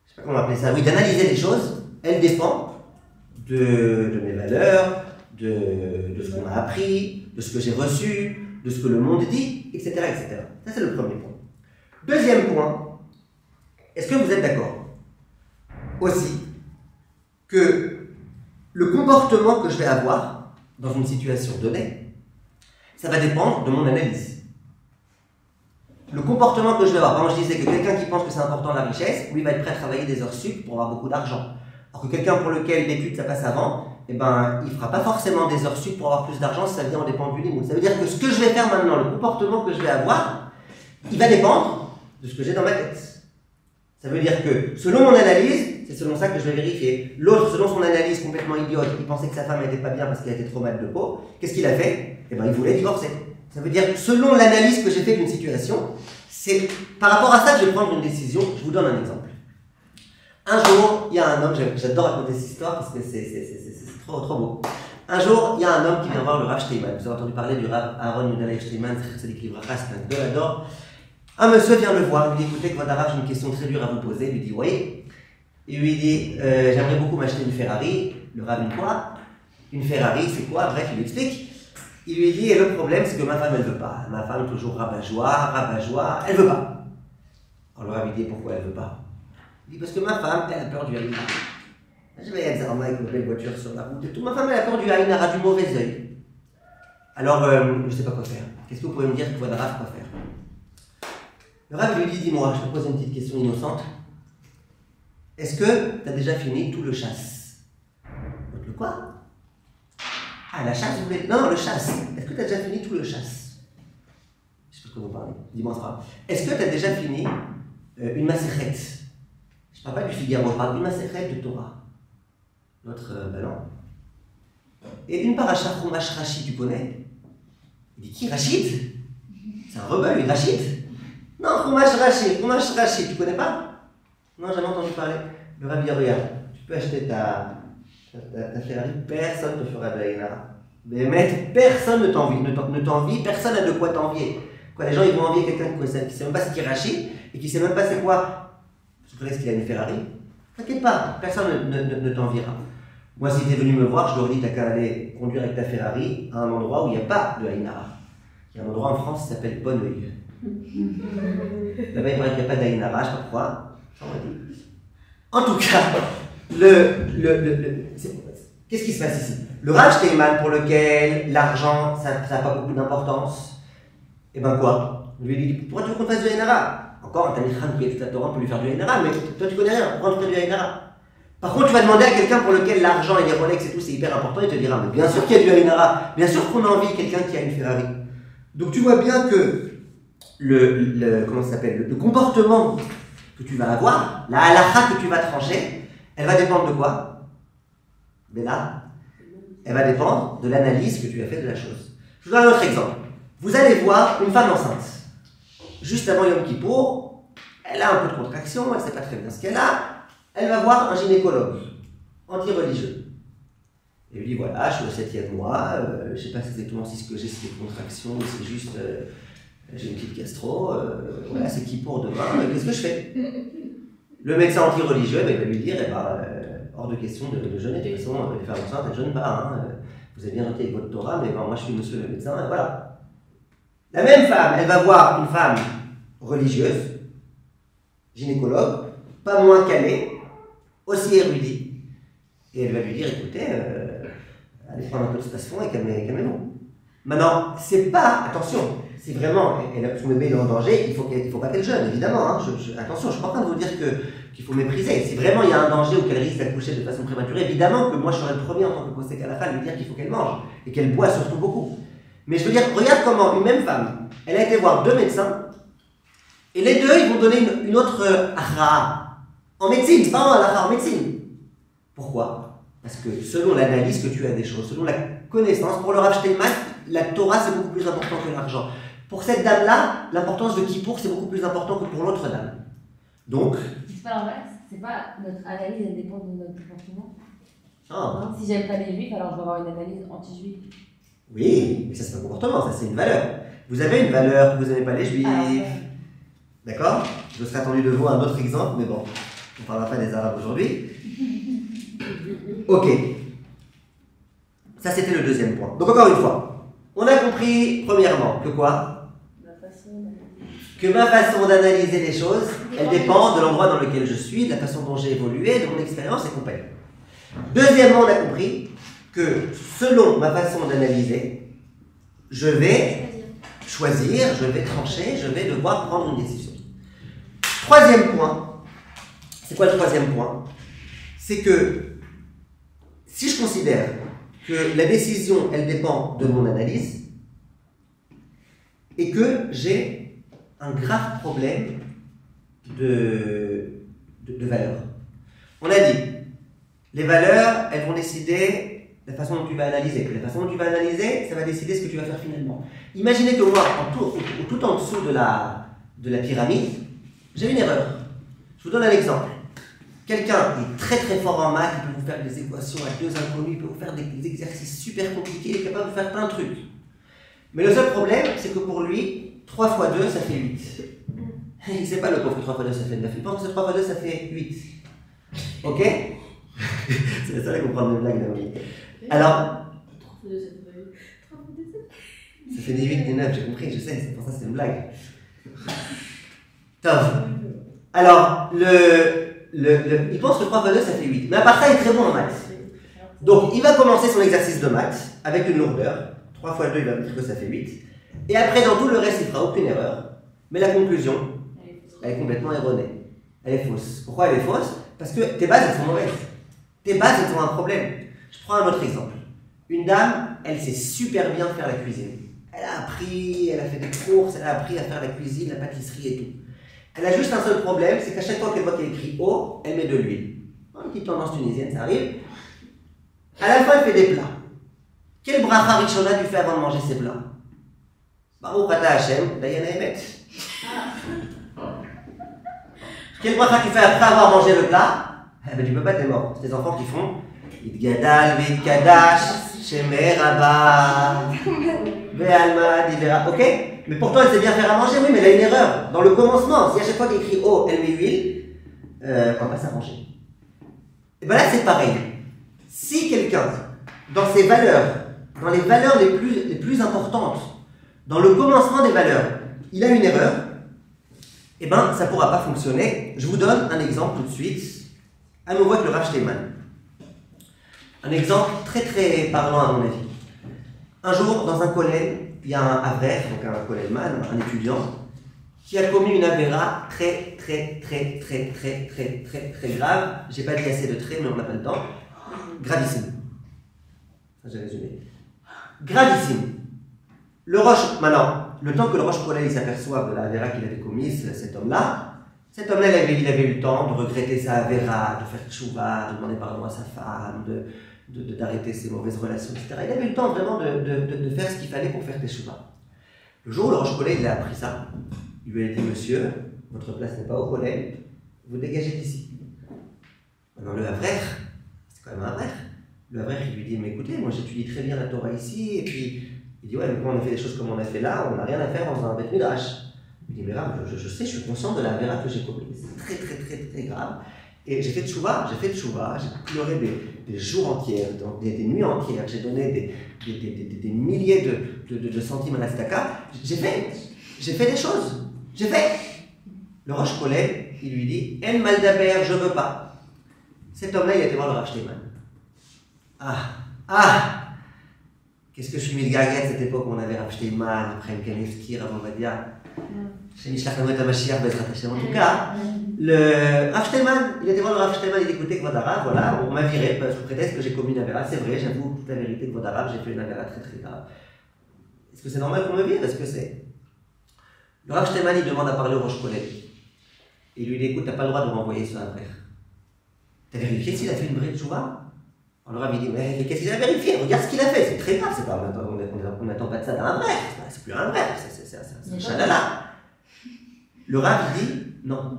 Je sais pas comment appeler ça, oui, d'analyser les choses, elle dépend de mes valeurs, de ce qu'on m'a appris, de ce que j'ai reçu, de ce que le monde dit, etc. etc. Ça, c'est le premier point. Deuxième point, est-ce que vous êtes d'accord aussi que le comportement que je vais avoir dans une situation donnée, ça va dépendre de mon analyse. Le comportement que je vais avoir, par exemple, je disais que quelqu'un qui pense que c'est important la richesse, lui va être prêt à travailler des heures sup pour avoir beaucoup d'argent. Alors que quelqu'un pour lequel l'étude ça passe avant, eh ben, il ne fera pas forcément des heures sup pour avoir plus d'argent, ça vient en dépend du limite. Ça veut dire que ce que je vais faire maintenant, le comportement que je vais avoir, il va dépendre de ce que j'ai dans ma tête. Ça veut dire que selon mon analyse, c'est selon ça que je vais vérifier. L'autre, selon son analyse complètement idiote, il pensait que sa femme n'était pas bien parce qu'elle était trop mal de peau. Qu'est-ce qu'il a fait? Eh ben, il voulait divorcer. Ça veut dire que selon l'analyse que j'ai fait d'une situation, c'est par rapport à ça que je vais prendre une décision. Je vous donne un exemple. Un jour, il y a un homme, j'adore raconter cette histoire parce que c'est trop beau. Un jour, il y a un homme qui vient voir le Rav Steinman. Vous avez entendu parler du Rav Aaron Yudalai Steinman, c'est l'équilibre race, c'est un gueule d'or. Un monsieur vient le voir, il lui dit écoutez, votre Rav, j'ai une question très dure à vous poser. Il lui dit oui. Il lui dit j'aimerais beaucoup m'acheter une Ferrari. Le Rav, une quoi? Une Ferrari, c'est quoi? Bref, il lui explique. Il lui dit et le problème, c'est que ma femme, elle veut pas. Ma femme, toujours rabat-joie, elle veut pas. Alors le Rav, il dit pourquoi elle veut pas? Il dit parce que ma femme, elle a peur du Aïnara. Je vais être avec une belle voiture sur la route et tout. Ma femme, elle a peur du Aïnara, du mauvais œil. Alors, je ne sais pas quoi faire. Qu'est-ce que vous pouvez me dire que votre Rav, quoi faire? Le Rav lui dit dis-moi, je te pose une petite question innocente. Est-ce que tu as déjà fini tout le chasse? Le quoi? Ah, la chasse, vous voulez? Non, le chasse. Est-ce que tu as déjà fini tout le chasse? Je sais pas de quoi vous parlez. Dis-moi ça. Est-ce que tu as déjà fini une masséchet? Je ne parle pas du Figaro, je parle d'une masséchet de Torah. L'autre, ben non. Et une paracha Chumash Rashi, tu connais? Il dit qui? Rachid? C'est un rebelle, lui, Rachid? Non, Chumash Rashi, tu connais pas? Non, jamais entendu parler. Le Rabbi regarde, tu peux acheter ta Ferrari, personne ne te fera de la Inara. Mais personne ne t'envie, personne n'a de quoi t'envier. Quoi, les gens ils vont envier quelqu'un qui ne sait même pas ce qu'est Rachid et qui ne sait même pas c'est quoi. Tu connais ce qu'il a une Ferrari? T'inquiète pas, personne ne t'enviera. Moi, si tu es venu me voir, je leur dis t'as qu'à aller conduire avec ta Ferrari à un endroit où il n'y a pas de Aïnara. Il y a un endroit en France qui s'appelle Bonneuil. Là-bas, il paraît qu'il n'y a pas d'Aïnara, je ne sais pas pourquoi. En tout cas, qu'est-ce qui se passe ici? Le Rav Steinman, pour lequel l'argent, ça n'a pas beaucoup d'importance, et ben quoi? On lui dit pourquoi tu veux qu'on fasse du Aïnara? Encore un Tamikhan qui est tout à Torah peut lui faire du Aïnara, mais toi tu connais rien, pourquoi tu fais du Aïnara? Par contre, tu vas demander à quelqu'un pour lequel l'argent et les Rolex et tout c'est hyper important, il te dira mais bien sûr qu'il y a du Aïnara, bien sûr qu'on a envie de quelqu'un qui a une Ferrari. Donc tu vois bien que comment ça s'appelle, le comportement que tu vas avoir, la halakha que tu vas trancher, elle va dépendre de quoi? Mais là, elle va dépendre de l'analyse que tu as faite de la chose. Je vous donne un autre exemple. Vous allez voir une femme enceinte. Juste avant Yom Kippour, elle a un peu de contraction, elle ne sait pas très bien ce qu'elle a. Elle va voir un gynécologue anti-religieux. Et lui dit voilà, je suis au 7e mois, je ne sais pas exactement si ce que j'ai c'est des contractions ou c'est juste j'ai une petite gastro, voilà, c'est Kippour demain, qu'est-ce que je fais? Le médecin anti-religieux il va lui dire hors de question de jeûner, de toute façon, les femmes enceintes elles ne jeûnent pas, hein. Vous avez bien noté avec votre Torah, mais moi je suis monsieur le médecin, et voilà. La même femme, elle va voir une femme religieuse, gynécologue, pas moins calé, aussi érudit. Et elle va lui dire, écoutez, allez prendre un peu de station et calmez-vous. Maintenant, c'est pas, attention, c'est vraiment, son bébé est en danger, il faut pas qu'elle jeûne, évidemment. Hein, attention, je suis pas en train de vous dire qu'il faut mépriser. Si vraiment il y a un danger ou qu'elle risque d'accoucher de façon prématurée, évidemment que moi je serais le premier en tant que possédé à la femme de lui dire qu'il faut qu'elle mange et qu'elle boit surtout beaucoup. Mais je veux dire, regarde comment une même femme, elle a été voir 2 médecins et les deux ils vont donner une autre ahra en médecine, pas en ahra, en médecine. Pourquoi? Parce que selon l'analyse que tu as des choses, selon la connaissance, pour le Rav Steinman, la Torah c'est beaucoup plus important que l'argent. Pour cette dame-là, l'importance de Kippour c'est beaucoup plus important que pour l'autre dame. Donc. C'est pas l'inverse, c'est pas notre analyse, elle dépend de notre comportement. Ah. Non, si j'aime pas les juifs, alors je vais avoir une analyse anti-juive. Oui, mais ça c'est un comportement, ça c'est une valeur. Vous avez une valeur, vous n'aimez pas les juifs. D'accord? Je serais attendu de vous un autre exemple, mais bon, on ne parlera pas des Arabes aujourd'hui. Ok. Ça c'était le deuxième point. Donc encore une fois, on a compris premièrement que quoi? Que ma façon d'analyser les choses, elle dépend de l'endroit dans lequel je suis, de la façon dont j'ai évolué, de mon expérience et compagnie. Deuxièmement, on a compris que selon ma façon d'analyser, je vais choisir, je vais trancher, je vais devoir prendre une décision. Troisième point, c'est quoi le troisième point? C'est que si je considère que la décision, elle dépend de mon analyse et que j'ai un grave problème de valeurs. On a dit, les valeurs, elles vont décider la façon dont tu vas analyser. La façon dont tu vas analyser, ça va décider ce que tu vas faire finalement. Imaginez que moi, tout en dessous de la pyramide, j'ai une erreur. Je vous donne un exemple. Quelqu'un est très très fort en maths, il peut vous faire des équations à 2 inconnus, il peut vous faire des exercices super compliqués, il est capable de faire plein de trucs. Mais le seul problème, c'est que pour lui, 3 fois 2, ça fait 8. Il ne sait pas le pauvre que 3 fois 2, ça fait 9. Il pense que 3 fois 2, ça fait 8. Ok? C'est la seule à comprendre mes blagues, là, oui. Alors, 3 fois 2, ça fait 8. 3 fois 2, ça fait ni 8 ni 9, j'ai compris, je sais, c'est pour ça que c'est une blague. Top. Alors, il pense que 3 fois 2, ça fait 8. Mais à part ça, il est très bon en maths. Donc, il va commencer son exercice de maths avec une lourdeur. 3 fois 2, il va me dire que ça fait 8. Et après, dans tout le reste, il ne fera aucune erreur. Mais la conclusion, elle est complètement erronée. Elle est fausse. Pourquoi elle est fausse? Parce que tes bases, elles sont mauvaises. Tes bases, elles ont un problème. Je prends un autre exemple. Une dame, elle sait super bien faire la cuisine. Elle a appris, elle a fait des courses, elle a appris à faire la cuisine, la pâtisserie et tout. Elle a juste un seul problème, c'est qu'à chaque fois qu'elle voit qu'il y a écrit eau, elle met de l'huile. Une petite tendance tunisienne, ça arrive. À la fin, elle fait des plats. Quel bracha Rishona tu fais avant de manger ces plats? Baruch Ata Hashem, Dayana Emet. Quel bracha tu fais après avoir mangé le plat? Eh ben tu peux pas, t'es mort. C'est des enfants qui font Idgadal, Vidkadash, Shemer Abba, Ve'alma, Divera. Ok? Mais pourtant elle sait bien faire à manger, oui, mais elle a une erreur. Dans le commencement, si à chaque fois qu'il écrit eau, elle met huile, on va pas s'arranger. Et bien là c'est pareil. Si quelqu'un, dans ses valeurs, dans les valeurs les plus importantes, dans le commencement des valeurs, il a une erreur, eh bien, ça ne pourra pas fonctionner. Je vous donne un exemple tout de suite, à nouveau avec le Rav Steinman. Un exemple très très parlant à mon avis. Un jour, dans un collège, il y a un aver, donc un collègeman, un étudiant, qui a commis une avéra très grave. J'ai pas dit assez de traits, mais on n'a pas le temps. Gravissime. J'ai résumé. Gravissime. Le Roche, maintenant, le temps que le Roche Collège s'aperçoive de la avéra qu'il avait commise, cet homme-là, il avait eu le temps de regretter sa avéra, de faire tchouva, de demander pardon à sa femme, d'arrêter ses mauvaises relations, etc. Il avait eu le temps vraiment de faire ce qu'il fallait pour faire tchouva. Le jour où le Roche Collège a appris ça, il lui a dit, monsieur, votre place n'est pas au collège, vous dégagez d'ici. Maintenant, le Havrer, c'est quand même un Havrer. Le Havrer, il lui dit, mais écoutez, moi j'étudie très bien la Torah ici, et puis il dit, ouais, mais quand on a fait des choses comme on a fait là, on n'a rien à faire dans un Beth Midrash. Il dit, mais là, je sais, je suis conscient de la avéra que j'ai commise. C'est très grave. Et j'ai fait tchouva, j'ai pleuré des jours entiers, des nuits entières, j'ai donné des milliers de centimes à la tzedaka. J'ai fait des choses. Le Roche Collège, il lui dit En maldaber, je veux pas. Cet homme-là, il a été voir le Rav Steinman. Qu'est-ce que je suis mis de gaguette à cette époque où on avait Rav Steinman, après Kanevski, Rav Ovadia. Chez Mishlach Lamet HaMashiach, Bezrat Hashem. En tout cas, le Rav Steinman, il était voir le Rav Steinman, il écoutait Kvod Harav, voilà, on m'a viré sous prétexte que j'ai commis une avéra. C'est vrai, j'avoue toute la vérité, Kvod Harav, j'ai fait une avéra très très grave. Est-ce que c'est normal qu'on me vire? Est-ce que c'est. Le Rav Steinman, il demande à parler au Rosh Kollel. Et lui dit écoute, t'as pas le droit de m'envoyer sur un frère. T'as vérifié s'il a fait une vraie tchouva? Alors le Rav dit mais qu'est-ce qu'il a vérifié? Regarde ce qu'il a fait, c'est très grave, c'est pas, on n'attend pas de ça d'un frère, c'est plus un frère, c'est un chalala. Le Rav dit non.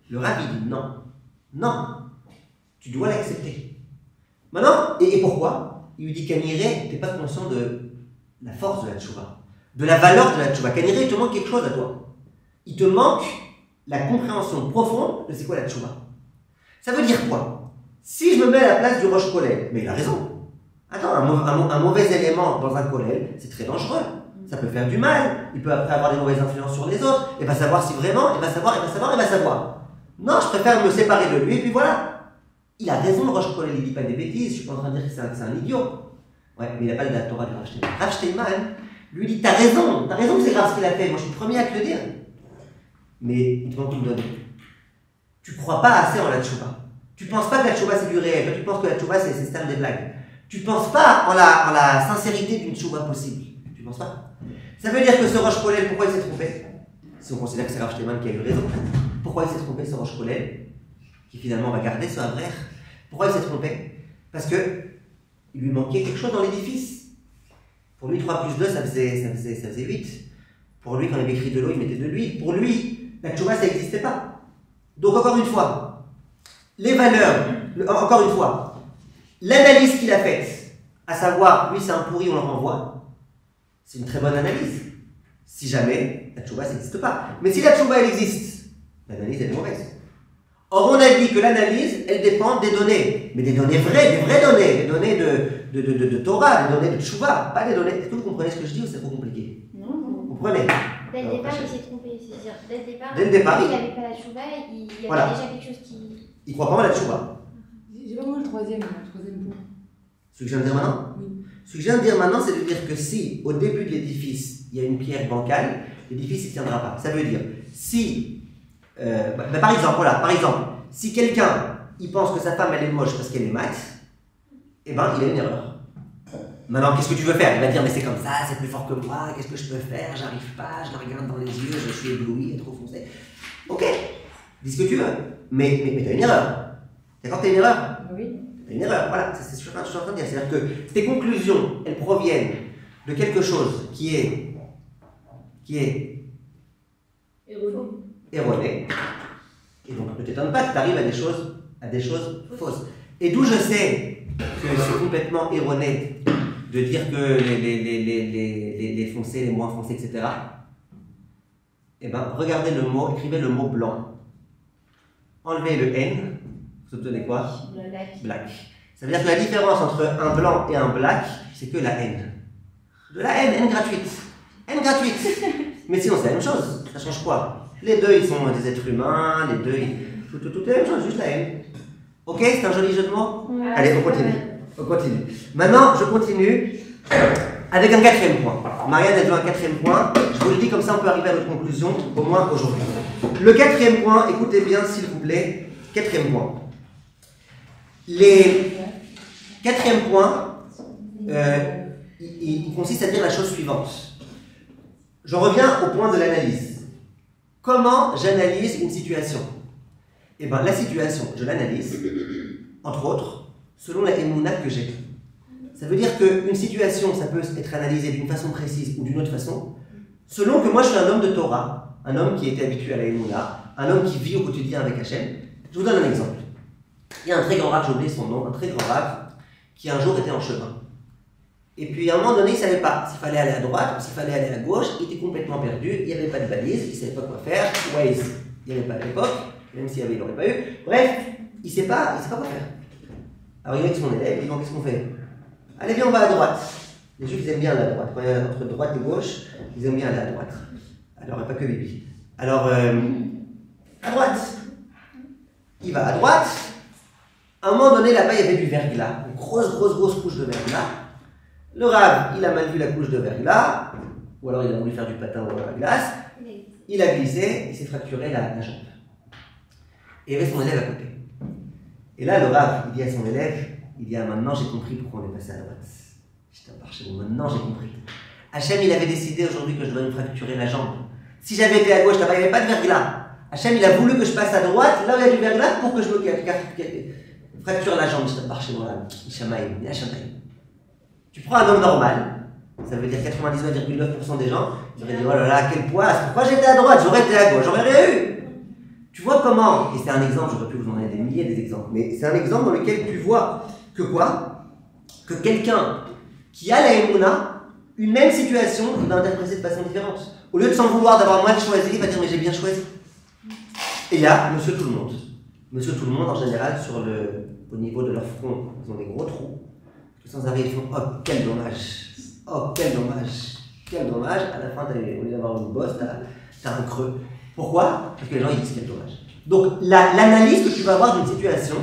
Le Rav dit non. Non. Tu dois l'accepter. Maintenant, et pourquoi? Il lui dit Kaniré, t'es pas conscient de la force de la tchouva, de la valeur de la tchouva. Kaniré, il te manque quelque chose à toi. Il te manque la compréhension profonde de c'est quoi la tchouva. Ça veut dire quoi? Si je me mets à la place du Rosh Kollel, mais il a raison. Attends, un mauvais élément dans un Kollel, c'est très dangereux. Ça peut faire du mal, il peut après avoir des mauvaises influences sur les autres, et va savoir si vraiment, il va savoir. Non, je préfère me séparer de lui, et puis voilà. Il a raison, le Rosh Kollel, il dit pas des bêtises, je suis pas en train de dire que c'est un idiot. Ouais, mais il n'a pas de la Torah du Rav Steinman. Rav Steinman, lui dit, t'as raison que c'est grave ce qu'il a fait, moi je suis le premier à te le dire. Mais il te manque une donnée. Tu crois pas assez en la tchouva. Tu penses pas que la tchouva c'est du réel, toi tu penses que la tchouva c'est stable des blagues. Tu penses pas en la sincérité d'une tchouva possible. Tu penses pas. Ça veut dire que ce Rosh Kollel, pourquoi il s'est trompé? Si on considère que c'est Rav Steinman qui a eu raison. Pourquoi il s'est trompé ce Rosh Kollel, qui finalement va garder ce Havrer? Pourquoi il s'est trompé? Parce que il lui manquait quelque chose dans l'édifice. Pour lui, 3 plus 2, ça faisait 8. Pour lui, quand il avait écrit de l'eau, il mettait de l'huile. Pour lui, la tchouva, ça n'existait pas. Donc, encore une fois, les valeurs, encore une fois, l'analyse qu'il a faite, à savoir, lui, c'est un pourri, on le renvoie, c'est une très bonne analyse. Si jamais la tchouva, ça n'existe pas. Mais si la tchouva, elle existe, l'analyse, elle est mauvaise. Or, on a dit que l'analyse, elle dépend des données. Mais des données vraies, des vraies données. Des données de Torah, des données de tchouva. Pas des données. Est-ce que vous comprenez ce que je dis ou c'est trop compliqué? Non. Vous comprenez? Dès le départ, il s'est trompé. C'est-à-dire, dès le départ, il n'avait pas la tchouva, il y avait voilà. déjà quelque chose qui. Il croit pas à la tchouva. J'ai pas moi le troisième point. Ce que je viens de dire maintenant? Oui. Ce que je viens de dire maintenant, c'est de dire que si, au début de l'édifice, il y a une pierre bancale, l'édifice ne tiendra pas. Ça veut dire, si. Par exemple, si quelqu'un il pense que sa femme elle est moche parce qu'elle est mat, eh ben il a une erreur. Maintenant, qu'est-ce que tu veux faire? Il va dire mais c'est comme ça, c'est plus fort que moi, qu'est-ce que je peux faire? J'arrive pas, je la regarde dans les yeux, je suis ébloui, elle est trop foncée. Ok, dis ce que tu veux, mais t'as une erreur. D'accord, t'as une erreur? Oui. T'as une erreur, voilà, c'est ce que je suis en train de dire. C'est-à-dire que tes conclusions, elles proviennent de quelque chose qui est erroné. Et donc ne t'étonne pas que tu arrives à des choses fausses. Et d'où je sais que c'est complètement erroné de dire que les foncés, les moins foncés, etc. Eh bien, regardez le mot, écrivez le mot blanc. Enlevez le N, vous obtenez quoi? Black. Ça veut dire que la différence entre un blanc et un black, c'est que la N. De la N gratuite. N gratuite. Mais sinon, c'est la même chose. Ça change quoi? Les deux, ils sont des êtres humains, les deux, tout est la même chose, juste la haine. Ok, c'est un joli jeu de mots? Ouais, allez, on continue. Maintenant, je continue avec un 4e point. Marianne, elle veut un 4e point. Je vous le dis comme ça, on peut arriver à notre conclusion, au moins aujourd'hui. Le 4e point, écoutez bien, s'il vous plaît. 4e point. Les 4e point, il consiste à dire la chose suivante. Je reviens au point de l'analyse. Comment j'analyse une situation? Eh bien, la situation, je l'analyse, entre autres, selon la émouna que j'ai. Ça veut dire qu'une situation, ça peut être analysé d'une façon précise ou d'une autre façon, selon que moi je suis un homme de Torah, un homme qui était habitué à la émouna, un homme qui vit au quotidien avec Hachem. Je vous donne un exemple. Il y a un très grand rave, j'ai oublié son nom, un très grand rave, qui un jour était en chemin. Et puis à un moment donné, il ne savait pas s'il fallait aller à droite ou s'il fallait aller à gauche, il était complètement perdu, il n'y avait pas de balise, il ne savait pas quoi faire, Waze, il n'y avait pas à l'époque, même s'il y avait, il n'aurait pas eu. Bref, il ne sait pas quoi faire. Alors il est avec son élève, il dit bon, qu'est-ce qu'on fait? Allez, viens, on va à droite. Les Juifs, ils aiment bien aller à droite. Quand il y a entre droite et gauche, ils aiment bien aller à droite. Alors, pas que Bibi. Alors, À droite. Il va à droite. À un moment donné, là-bas, il y avait du verglas. Une grosse couche de verglas. Le Rav, il a mal vu la couche de verglas. Ou alors il a voulu faire du patin ou la glace. Il a glissé, il s'est fracturé la jambe. Et il y avait son élève à côté. Et là, le Rav, il dit à son élève, il dit, ah, maintenant j'ai compris pourquoi on est passé à droite. Je t'en chez vous, maintenant j'ai compris. Hachem, il avait décidé aujourd'hui que je devais me fracturer la jambe. Si j'avais été à gauche, là-bas, il n'y avait pas de verglas. Hachem, il a voulu que je passe à droite, là où il y a du verglas, pour que je me fracture la jambe. Je t'en chez moi, Ishamaïm. Tu prends un homme normal, ça veut dire 99,9% des gens, ils auraient dit, oh là là, quel poids, pourquoi j'étais à droite, j'aurais été à gauche, j'aurais rien eu. Tu vois comment, et c'est un exemple, j'aurais pu vous en donner des milliers d'exemples, mais c'est un exemple dans lequel tu vois que quoi? Que quelqu'un qui a la Emouna, une même situation, il va interpréter de façon différente. Au lieu de s'en vouloir d'avoir mal choisi, il va dire, mais j'ai bien choisi. Et il y a Monsieur Tout le Monde. Monsieur Tout le Monde, en général, au niveau de leur front, ils ont des gros trous. Sans arrêt, ils font, oh, quel dommage. Oh, quel dommage. Quel dommage. À la fin, au lieu d'avoir une bosse, t'as un creux. Pourquoi? Parce que les gens ils disent quel dommage. Donc l'analyse que tu vas avoir d'une situation,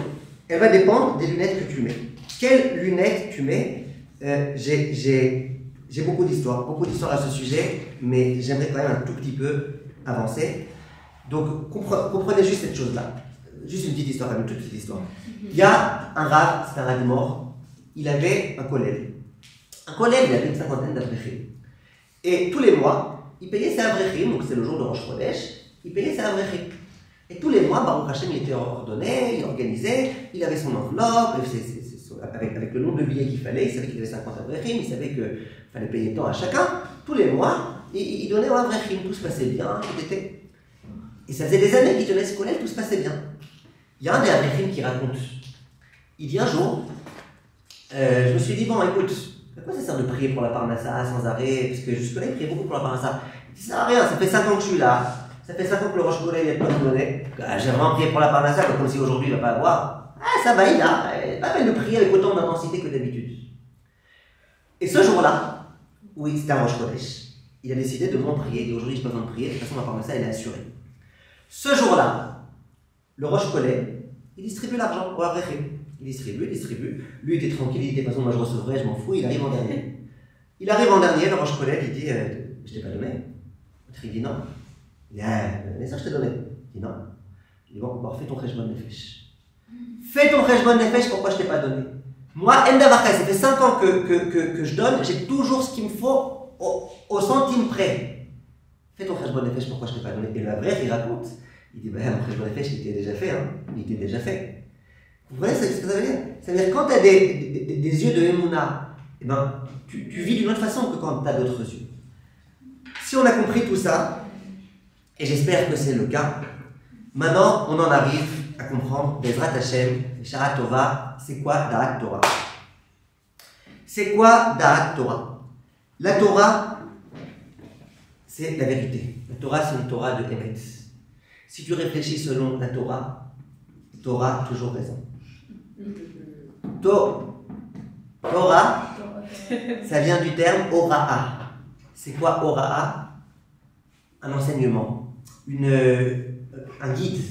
elle va dépendre des lunettes que tu mets. Quelles lunettes tu mets? J'ai beaucoup d'histoires à ce sujet, mais j'aimerais quand même un tout petit peu avancer. Donc comprenez juste cette chose-là. Juste une petite histoire, une toute petite histoire. Il y a un Rav, c'est un Rav mort, il avait un collègue. Un collègue, il avait une cinquantaine d'avrechim. Et tous les mois, il payait ses avrechim, donc c'est le jour de Rosh Chodesh, il payait ses avrechim. Et tous les mois, Baruch Hashem, il était ordonné, il organisait, il avait son enveloppe, avec le nombre de billets qu'il fallait, il savait qu'il avait 50 avrechim, il savait qu'il fallait payer tant à chacun. Tous les mois, il donnait aux avrechim, tout se passait bien, tout était... Et ça faisait des années qu'il tenait ce collègue, tout se passait bien. Il y a un des avrechim qui raconte, il dit un jour, je me suis dit, bon, écoute, à quoi ça sert de prier pour la Parnassa sans arrêt? Parce que jusque-là, il priait beaucoup pour la Parnassa. Ça sert à rien, ça fait 5 ans que je suis là. Ça fait 5 ans que le Rosh Chodesh n'est pas donné. J'ai vraiment prié pour la Parnassa, comme si aujourd'hui il ne va pas avoir. Ah, ça va, il a. Pas peine de prier avec autant d'intensité que d'habitude. Et ce jour-là, oui, c'était un Rosh Chodesh, il a décidé de moins prier. Et aujourd'hui, je n'ai pas besoin de prier, de toute façon, la Parnassa, elle est assurée. Ce jour-là, le Rosh Chodesh, il distribue l'argent au Avrechim. Il distribue. Lui était tranquille, il dit, de toute façon, moi je recevrai, je m'en fous, il arrive en dernier. Le Rosh Chodesh, il dit, je t'ai pas donné. Il dit non. Il dit, mais ça je t'ai donné. Il dit non. Il dit, bon, fais ton Cheshbon Nefesh. Fais ton Cheshbon Nefesh, pourquoi je t'ai pas donné? Moi, Endavarka, ça fait 5 ans que je donne, j'ai toujours ce qu'il me faut au centime près. Fais ton Cheshbon Nefesh, pourquoi je t'ai pas donné? Et le vrai, il raconte. Il dit, mon Cheshbon Nefesh, il était déjà fait, hein. Il était déjà fait. Vous voyez ce que ça veut dire? Ça veut dire que quand tu as des yeux de Emouna, eh ben, tu vis d'une autre façon que quand tu as d'autres yeux. Si on a compris tout ça, et j'espère que c'est le cas, maintenant on en arrive à comprendre Bezrat Hashem, Shara Tova, c'est quoi Da'at Torah? C'est quoi Da'at Torah? La Torah, c'est la vérité. La Torah, c'est une Torah de Emet. Si tu réfléchis selon la Torah, tu auras toujours raison. Torah, ça vient du terme Ora'a. C'est quoi Ora'a? Un enseignement, un guide.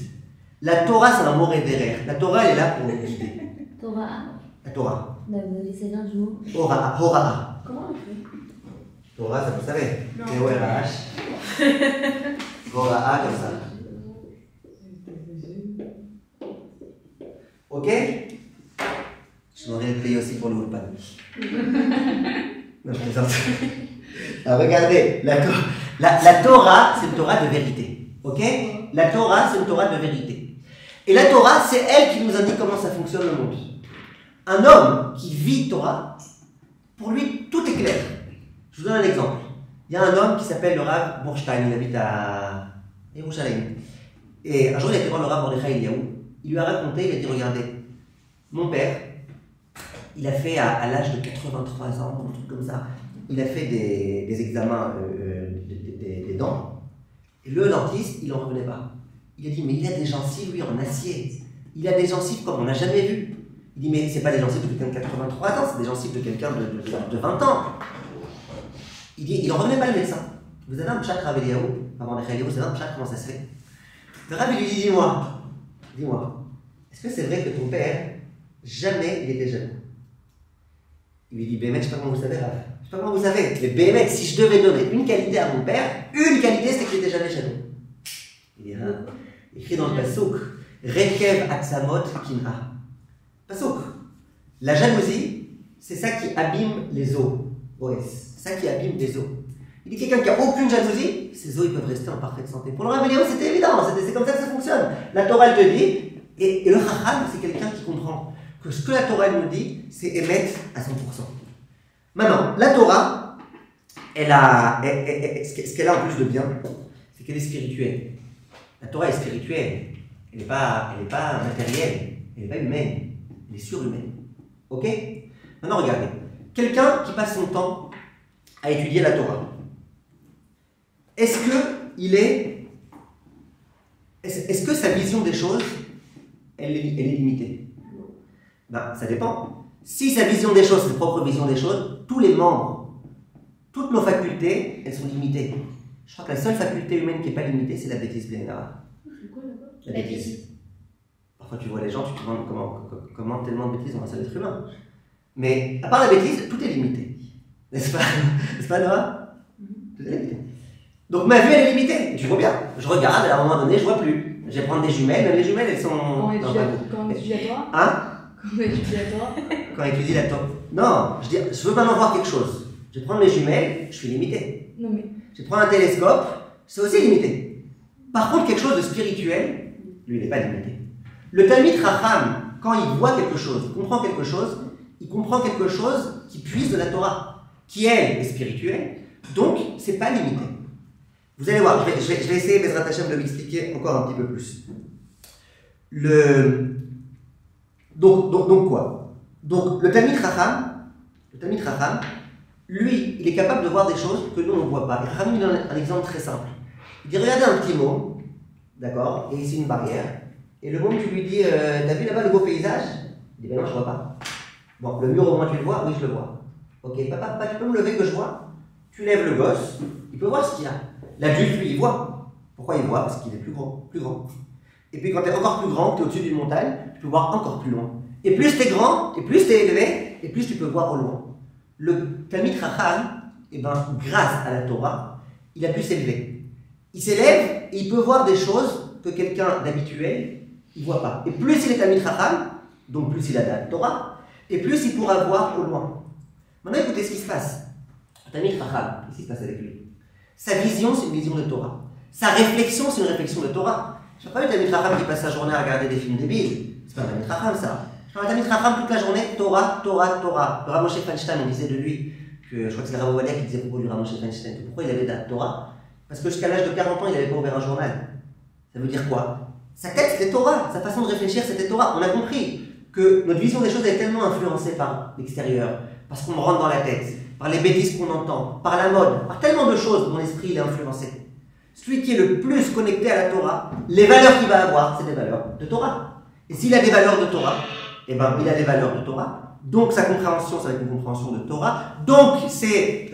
La Torah, c'est un mot révéraire. La Torah, elle est là pour nous guider. Torah. La Torah. C'est un jour. Ora'a. Comment on fait? Torah, ça vous savez. T-O-R-A-H. Ora'a, comme ça. Ok? Je demanderai de payer aussi pour le Ulpan. Non, je plaisante. Alors regardez, la Torah, c'est une Torah de vérité. Ok? La Torah, c'est une Torah de vérité. Et la Torah, c'est elle qui nous indique comment ça fonctionne le monde. Un homme qui vit Torah, pour lui, tout est clair. Je vous donne un exemple. Il y a un homme qui s'appelle le Rav Borstein, il habite à Yerushalayim. Et un jour, il a été voir le Rav Mordechai Eliyahu. Il lui a raconté, il a dit, regardez, mon père, il a fait à l'âge de 83 ans, un truc comme ça, il a fait des examens des dents, et le dentiste, il n'en revenait pas. Il a dit, mais il a des gencives, lui, en acier. Il a des gencives comme on n'a jamais vu. Il dit, mais c'est pas des gencives de quelqu'un de 83 ans, c'est des gencives de quelqu'un de 20 ans. Il dit, il n'en revenait pas le médecin. Vous avez un pshat Rav Eliyahu, avant d'être Eliyahu, vous avez un pshat, comment ça se fait? Le Rav lui dit, dis-moi, est-ce que c'est vrai que ton père, jamais il était jaloux? Il lui dit, Bémet, je ne sais pas comment vous savez, Rav. Je ne sais pas comment vous savez, mais Bémet, si je devais donner une qualité à mon père, une qualité, c'est qu'il n'était jamais jaloux. Il dit, écrit dans le Passouk, Rekev Atsamot Kin'a. Passouk. La jalousie, c'est ça qui abîme les os. C'est ça qui abîme les os. Il dit quelqu'un qui n'a aucune jalousie, ses os ils peuvent rester en parfaite santé. Pour le Rav Eliyahu, c'était évident, c'est comme ça que ça fonctionne. La Torah elle te dit, et le Chacham, c'est quelqu'un qui comprend que ce que la Torah elle nous dit, c'est émettre à 100%. Maintenant, la Torah, ce qu'elle a en plus de bien, c'est qu'elle est spirituelle. La Torah est spirituelle, elle n'est pas matérielle, elle n'est pas humaine, elle est surhumaine. Ok? Maintenant, regardez. Quelqu'un qui passe son temps à étudier la Torah, est-ce que sa vision des choses, elle est limitée? Ben, ça dépend. Si sa vision des choses, sa propre vision des choses, tous les membres, toutes nos facultés, elles sont limitées. Je crois que la seule faculté humaine qui n'est pas limitée, c'est la bêtise, Bénéra. La bêtise. Parfois, tu vois les gens, tu te demandes comment tellement de bêtises dans un seul être humain. Mais à part la bêtise, tout est limité. N'est-ce pas? N'est-ce pas, Noah? Tout est limité. Donc ma vue, elle est limitée. Et tu vois bien. Je regarde, et à un moment donné, je vois plus. Je vais prendre des jumelles, même les jumelles, elles sont... Quand on étudie la Torah? Hein? Quand on étudie la Torah? Quand on étudie la Torah. Non, je veux maintenant voir quelque chose. Je vais prendre mes jumelles, je suis limité. Non mais... Je vais prendre un télescope, c'est aussi limité. Par contre, quelque chose de spirituel, lui, il n'est pas limité. Le Talmid Chacham, quand il voit quelque chose, il comprend quelque chose qui puise de la Torah, qui, elle, est spirituelle, donc, c'est pas limité. Vous allez voir, je vais essayer, Bezrat Hashem, de l'expliquer encore un petit peu plus. Donc quoi? Donc, le Talmid Chacham, lui, il est capable de voir des choses que nous, on ne voit pas. Et Chacham, il donne un exemple très simple. Il dit, regardez un petit môme, d'accord, et ici une barrière, et le môme, tu lui dis, t'as vu là-bas le beau paysage? Il dit, ben non, je ne vois pas. Bon, le mur, au moins, tu le vois? Oui, je le vois. Ok, papa, tu peux me lever que je vois? Tu lèves le gosse, il peut voir ce qu'il y a. L'adulte, lui, il voit. Pourquoi il voit? Parce qu'il est plus grand. Et puis quand tu es encore plus grand, tu es au-dessus d'une montagne, tu peux voir encore plus loin. Et plus tu es grand, et plus tu es élevé, et plus tu peux voir au loin. Le Talmid Chacham, grâce à la Torah, il a pu s'élever. Il s'élève et il peut voir des choses que quelqu'un d'habituel, il ne voit pas. Et plus il est Talmid Chacham, donc plus il a de la Torah, et plus il pourra voir au loin. Maintenant, écoutez ce qui se passe. Talmid Chacham, qu'est-ce qui se passe avec lui? Sa vision, c'est une vision de Torah. Sa réflexion, c'est une réflexion de Torah. Je n'ai pas vu Talmid Chacham qui passe sa journée à regarder des films débiles. C'est pas un Talmid Chacham, ça. Je parle Talmid Chacham toute la journée, Torah. Le Rav Moshe Feinstein, on disait de lui, que je crois que c'est le Rav Ovadia qui disait à propos du Rav Moshe Feinstein, pourquoi il avait de la Torah? Parce que jusqu'à l'âge de 40 ans, il n'avait pas ouvert un journal. Ça veut dire quoi? Sa tête, c'était Torah. Sa façon de réfléchir, c'était Torah. On a compris que notre vision des choses est tellement influencée par l'extérieur, parce qu'on me rentre dans la tête, par les bêtises qu'on entend, par la mode, par tellement de choses dont l'esprit est influencé. Celui qui est le plus connecté à la Torah, les valeurs qu'il va avoir, c'est des valeurs de Torah. Et s'il a des valeurs de Torah, eh ben, il a des valeurs de Torah. Donc sa compréhension, ça va être une compréhension de Torah. Donc ses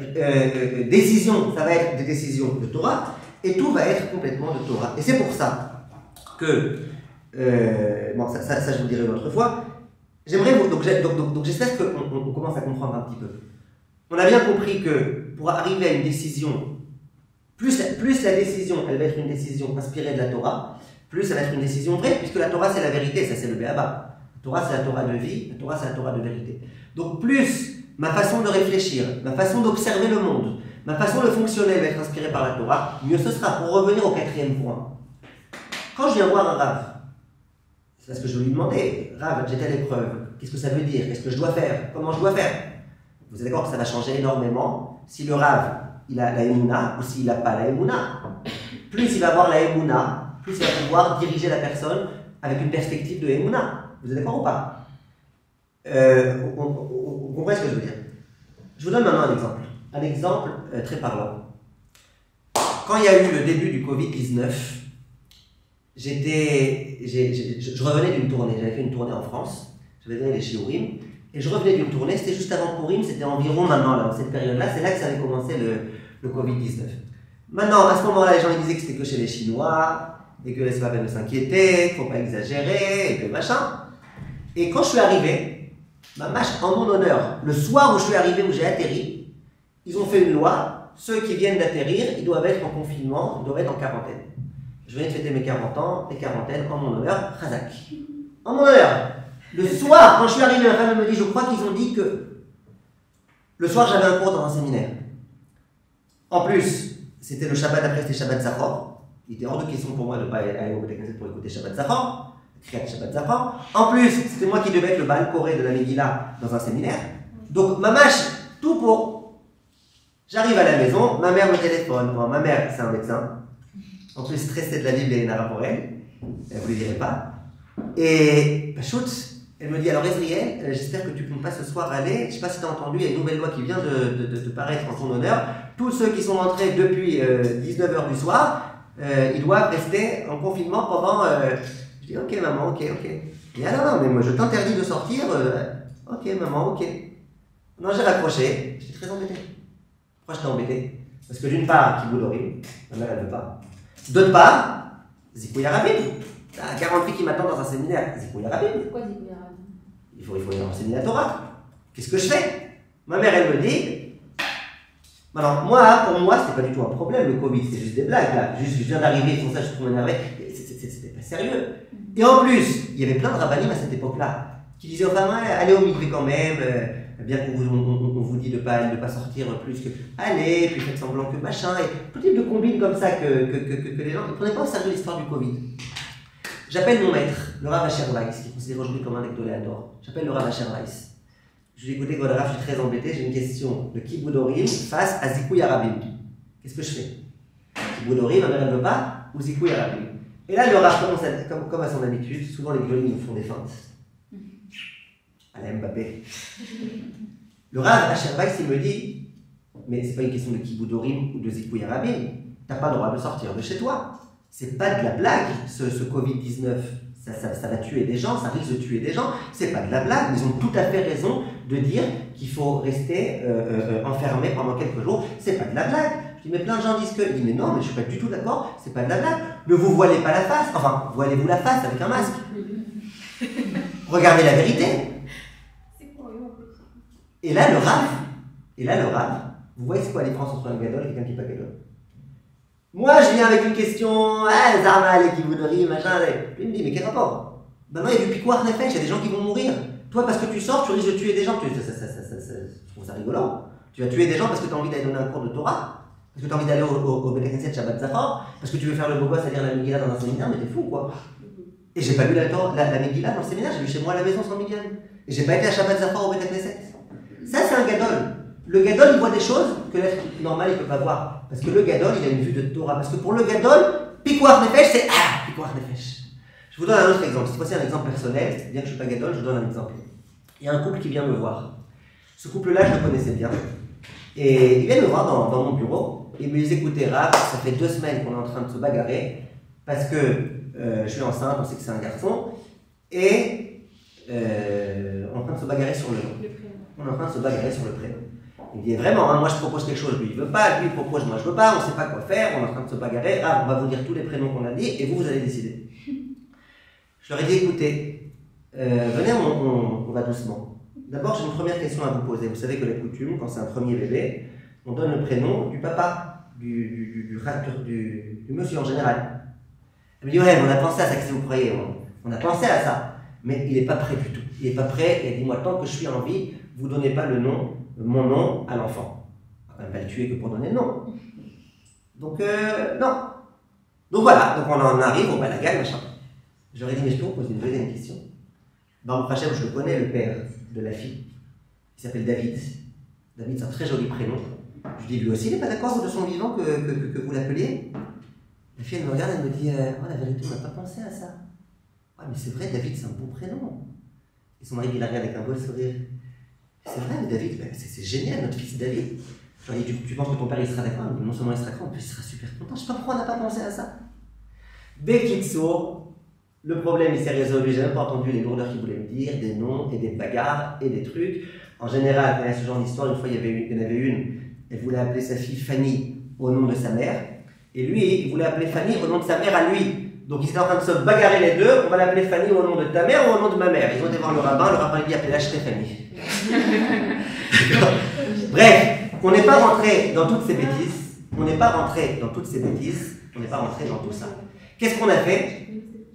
décisions, ça va être des décisions de Torah. Et tout va être complètement de Torah. Et c'est pour ça que, bon, ça je vous le dirai une autre fois. J'aimerais vous, donc j'espère qu'on commence à comprendre un petit peu. On a bien compris que pour arriver à une décision, plus la décision, elle va être une décision inspirée de la Torah, plus elle va être une décision vraie, puisque la Torah c'est la vérité, ça c'est le béaba. La Torah c'est la Torah de vie, la Torah c'est la Torah de vérité. Donc plus ma façon de réfléchir, ma façon d'observer le monde, ma façon de fonctionner va être inspirée par la Torah, mieux ce sera. Pour revenir au quatrième point. Quand je viens voir un Rav, c'est parce que je vais lui demander, Rav, j'ai telle épreuve, qu'est-ce que ça veut dire, qu'est-ce que je dois faire, comment je dois faire? Vous êtes d'accord que ça va changer énormément si le Rav, il a la Emouna ou s'il n'a pas la Emouna. Plus il va avoir la Emouna, plus il va pouvoir diriger la personne avec une perspective de Emouna. Vous êtes d'accord ou pas? Vous comprenez ce que je veux dire? Je vous donne maintenant un exemple. Un exemple très parlant. Quand il y a eu le début du Covid-19, je revenais d'une tournée. J'avais fait une tournée en France. J'avais donné les Shiurim. Et je revenais d'une tournée, c'était juste avant Purim, c'était environ maintenant, là, cette période-là, c'est là que ça avait commencé le Covid-19. Maintenant, à ce moment-là, les gens ils disaient que c'était que chez les Chinois, et que c'est pas peine de s'inquiéter, qu'il ne faut pas exagérer, et que machin. Et quand je suis arrivé, en mon honneur, le soir où je suis arrivé, où j'ai atterri, ils ont fait une loi, ceux qui viennent d'atterrir, ils doivent être en confinement, ils doivent être en quarantaine. Je venais de fêter mes 40 ans, les quarantaines, en mon honneur, Razak. En mon honneur. Le soir, quand je suis arrivé, ma femme me dit, je crois qu'ils ont dit que le soir, j'avais un cours dans un séminaire. En plus, c'était le Shabbat, après c'était Shabbat Zachor. Il était hors de question pour moi de ne pas aller au Beth Knesset pour écouter Shabbat Zachor, Kriyat Shabbat Zachor. En plus, c'était moi qui devais être le Baal Koré de la Megillah dans un séminaire. Donc, mamash, tout pour. J'arrive à la maison, ma mère me téléphone. Bon, ma mère, c'est un médecin. En plus, stressée de la Bible et Nara pour elle. Elle ne vous le dirait pas. Et, Pachout, elle me dit, alors Ezriel, j'espère que tu ne peux pas ce soir aller. Je ne sais pas si tu as entendu, il y a une nouvelle loi qui vient de paraître en ton honneur. Tous ceux qui sont entrés depuis 19h du soir, ils doivent rester en confinement pendant... Je dis, ok maman, ok. Et alors non, mais moi je t'interdis de sortir. Ok maman, ok. Non, j'ai raccroché. J'étais très embêté. Pourquoi j'étais embêté? Parce que d'une part, Kiboud Orim, ma mère elle ne veut pas. D'autre part, Zikouya Rabin. Il y a 40 filles qui m'attendent dans un séminaire. Zikouya Rabin. Pourquoi Zikouya Rabin? Il faut enseigner la Torah. Qu'est-ce que je fais? Ma mère, elle me dit. Alors, pour moi, c'était pas du tout un problème, le Covid, c'est juste des blagues, là. Juste, je viens d'arriver, ils font ça, je suis trop énervé. C'était pas sérieux. Et en plus, il y avait plein de rabbinim à cette époque-là, qui disaient, enfin, allez au mikvé quand même, bien qu'on vous dit de pas sortir plus que, allez, puis faites semblant que machin, et tout type de combines comme ça que les gens ne prenaient pas au sérieux l'histoire du Covid. J'appelle mon maître, le Rav Asher Weiss, qui est considéré aujourd'hui comme un ectoléador. J'appelle le Rav Asher Weiss. Je lui ai dit, écoutez, Rav, je suis très embêté, j'ai une question de Kiboud Orim face à Zikouya Rabin. Qu'est-ce que je fais? Kiboud Orim, ma mère elle ne veut pas, ou Zikouya Rabin. Et là, le Rav commence comme à son habitude, souvent les violines nous font des feintes. À la Mbappé. Le Rav Asher Weiss, il me dit, mais c'est pas une question de Kiboud Orim ou de Zikouya Rabin. T'as pas le droit de sortir de chez toi. C'est pas de la blague, ce Covid-19. Ça va tuer des gens, ça risque de tuer des gens. C'est pas de la blague. Ils ont tout à fait raison de dire qu'il faut rester enfermé pendant quelques jours. C'est pas de la blague. Je dis, mais plein de gens disent que. Il dit, mais non, mais je suis pas du tout d'accord, c'est pas de la blague. Ne vous voilez pas la face. Enfin, voilez-vous la face avec un masque. Regardez la vérité. Et là, le Rav, vous voyez c'est quoi la différence entre un gadol et quelqu'un qui n'est pas gadol? Moi, je viens avec une question, les armes, les Kiboud Orim, machin. Lui, il me dit, mais quel rapport? Maintenant, il y a du piquoir nefesh, il y a des gens qui vont mourir. Toi, parce que tu sors, tu risques de tuer des gens. Je trouve ça rigolant. Tu vas tuer des gens parce que tu as envie d'aller donner un cours de Torah, parce que tu as envie d'aller au Beth Knesset Shabbat Zachor, parce que tu veux faire le beau gosse à lire la Megillah dans un séminaire, mais t'es fou, quoi. Et j'ai pas lu la Megillah dans le séminaire, j'ai lu chez moi à la maison sans Megillah. Et j'ai pas été à Shabbat Zachor au Beth Knesset. Ça, c'est un gadol. Le gadol, il voit des choses que l'être normal, il ne peut pas voir. Parce que le gadol, il a une vue de Torah. Parce que pour le gadol, piquoir nefesh, c'est piquoir nefesh. Je vous donne un autre exemple. Cette fois-ci, un exemple personnel. Bien que je ne suis pas gadol, je vous donne un exemple. Il y a un couple qui vient me voir. Ce couple-là, je le connaissais bien. Et il vient me voir dans mon bureau. Et il me dit, écoutez, Rav, ça fait 2 semaines qu'on est en train de se bagarrer. Parce que je suis enceinte, on sait que c'est un garçon. Et on est en train de se bagarrer sur le nom. On est en train de se bagarrer sur le prénom. Il dit vraiment, moi je propose quelque chose, lui il veut pas, lui il propose, moi je veux pas, on sait pas quoi faire, on est en train de se bagarrer, on va vous dire tous les prénoms qu'on a dit et vous allez décider. Je leur ai dit, écoutez, venez, on va doucement. D'abord, j'ai une première question à vous poser. Vous savez que la coutume, quand c'est un premier bébé, on donne le prénom du papa, du monsieur en général. Elle me dit, ouais, on a pensé à ça, qu'est-ce que vous croyez? On a pensé à ça, mais il n'est pas prêt du tout. Il n'est pas prêt, et dis-moi, tant que je suis en vie, vous ne donnez pas mon nom à l'enfant. On ne va pas le tuer que pour donner le nom. Donc, non. Donc voilà, donc on en arrive au balagan, machin. J'aurais dit, mais je peux vous poser une deuxième question. Baruch Hashem, je le connais, le père de la fille. Il s'appelle David. David, c'est un très joli prénom. Je dis, lui aussi, il n'est pas d'accord de son vivant que vous l'appeliez? La fille, elle me regarde, elle me dit, la vérité, on n'a pas pensé à ça. Ouais, mais c'est vrai, David, c'est un beau prénom. Et son mari, il la regarde avec un beau sourire. C'est vrai, mais David, c'est génial, notre fils David. Genre, tu penses que ton père il sera d'accord? Non seulement il sera d'accord, en plus il sera super content. Je sais pas pourquoi on n'a pas pensé à ça. Bekitsour, le problème il s'est résolu. J'ai même pas entendu les lourdeurs qu'il voulait me dire, des noms et des bagarres et des trucs. En général, quand il y a ce genre d'histoire, une fois il y en avait une, elle voulait appeler sa fille Fanny au nom de sa mère. Et lui, il voulait appeler Fanny au nom de sa mère à lui. Donc ils étaient en train de se bagarrer les deux. On va l'appeler Fanny au nom de ta mère ou au nom de ma mère. Ils ont été voir le rabbin lui dit appelez-la Stéphanie. Bref, on n'est pas rentré dans toutes ces bêtises. On n'est pas rentré dans toutes ces bêtises. On n'est pas rentré dans tout ça. Qu'est-ce qu'on a fait?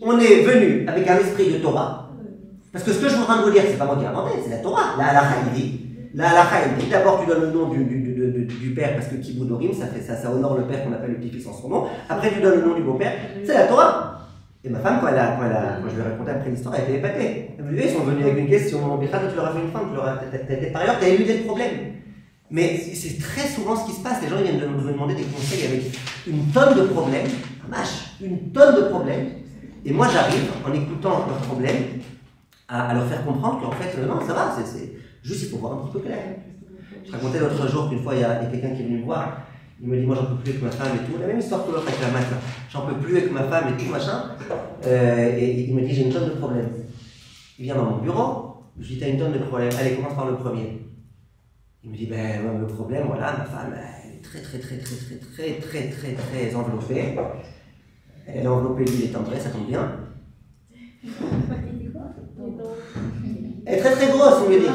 On est venu avec un esprit de Torah. Parce que ce que je suis en train de vous dire, c'est pas moi qui ai inventé, c'est la Torah. La halakha, il dit. La halakha, il dit. D'abord, tu donnes le nom du père, parce que Kibboud Orim, ça honore le père qu'on appelle le petit-fils en son nom. Après, tu donnes le nom du beau-père. C'est la Torah. Et ma femme, quand je lui ai raconté après l'histoire, elle était épatée. Elle me dit, ils sont venus avec une question. Tu leur as fait une femme, par ailleurs, tu as éludé le problème. Mais c'est très souvent ce qui se passe. Les gens ils viennent nous demander des conseils avec une tonne de problèmes. Une tonne de problèmes. Et moi, j'arrive, en écoutant leurs problèmes, à leur faire comprendre qu'en fait, non, ça va, c'est juste, il faut voir un petit peu clair. Je racontais l'autre jour qu'une fois, il y a quelqu'un qui est venu me voir. Il me dit, moi, j'en peux plus avec ma femme et tout. La même histoire que l'autre avec la maths. J'en peux plus avec ma femme et tout, machin. Et il me dit, j'ai une tonne de problèmes. Il vient dans mon bureau. Je lui dis, t'as une tonne de problèmes. Allez, commence par le premier. Il me dit, ben, le problème, voilà, ma femme, elle est très enveloppée. Elle est enveloppée d'huile et tendresse, ça tombe bien. Elle est très grosse, il me dit.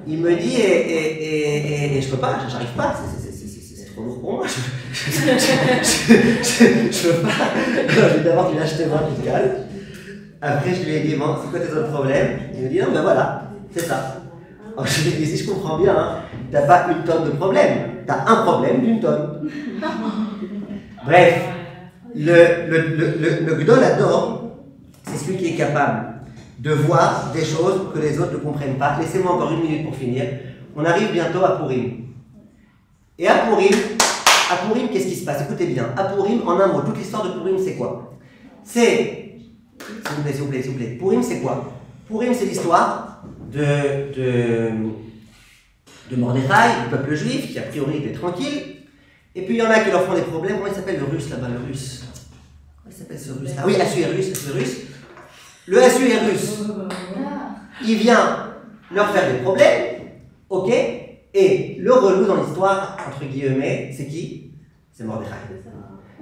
Il me dit, et je peux pas, j'arrive pas, c'est trop lourd pour moi. Je peux pas. Alors, je vais d'abord lui acheter moi qui calme. Après, je lui ai dit, bon, c'est quoi tes autres problèmes? Il me dit, non, ben voilà, c'est ça. Alors, je lui ai dit, si je comprends bien, hein, t'as pas une tonne de problèmes, t'as un problème d'une tonne. Bref, le Gdol Hador, c'est celui qui est capable de voir des choses que les autres ne comprennent pas. Laissez-moi encore une minute pour finir. On arrive bientôt à Purim. Et à Purim, qu'est-ce qui se passe? Écoutez bien. À Purim, en un mot, toute l'histoire de Purim, c'est quoi? C'est... S'il vous plaît. Purim, c'est quoi? Purim, c'est l'histoire de Mordechai, du peuple juif, qui a priori était tranquille. Et puis il y en a qui leur font des problèmes. Comment il s'appelle le russe là-bas, le russe? Comment il s'appelle ce russe là? Oui, Assuérus. Le Assuérus, il vient leur faire des problèmes, ok? Et le relou dans l'histoire, entre guillemets, c'est qui? C'est Mordechai.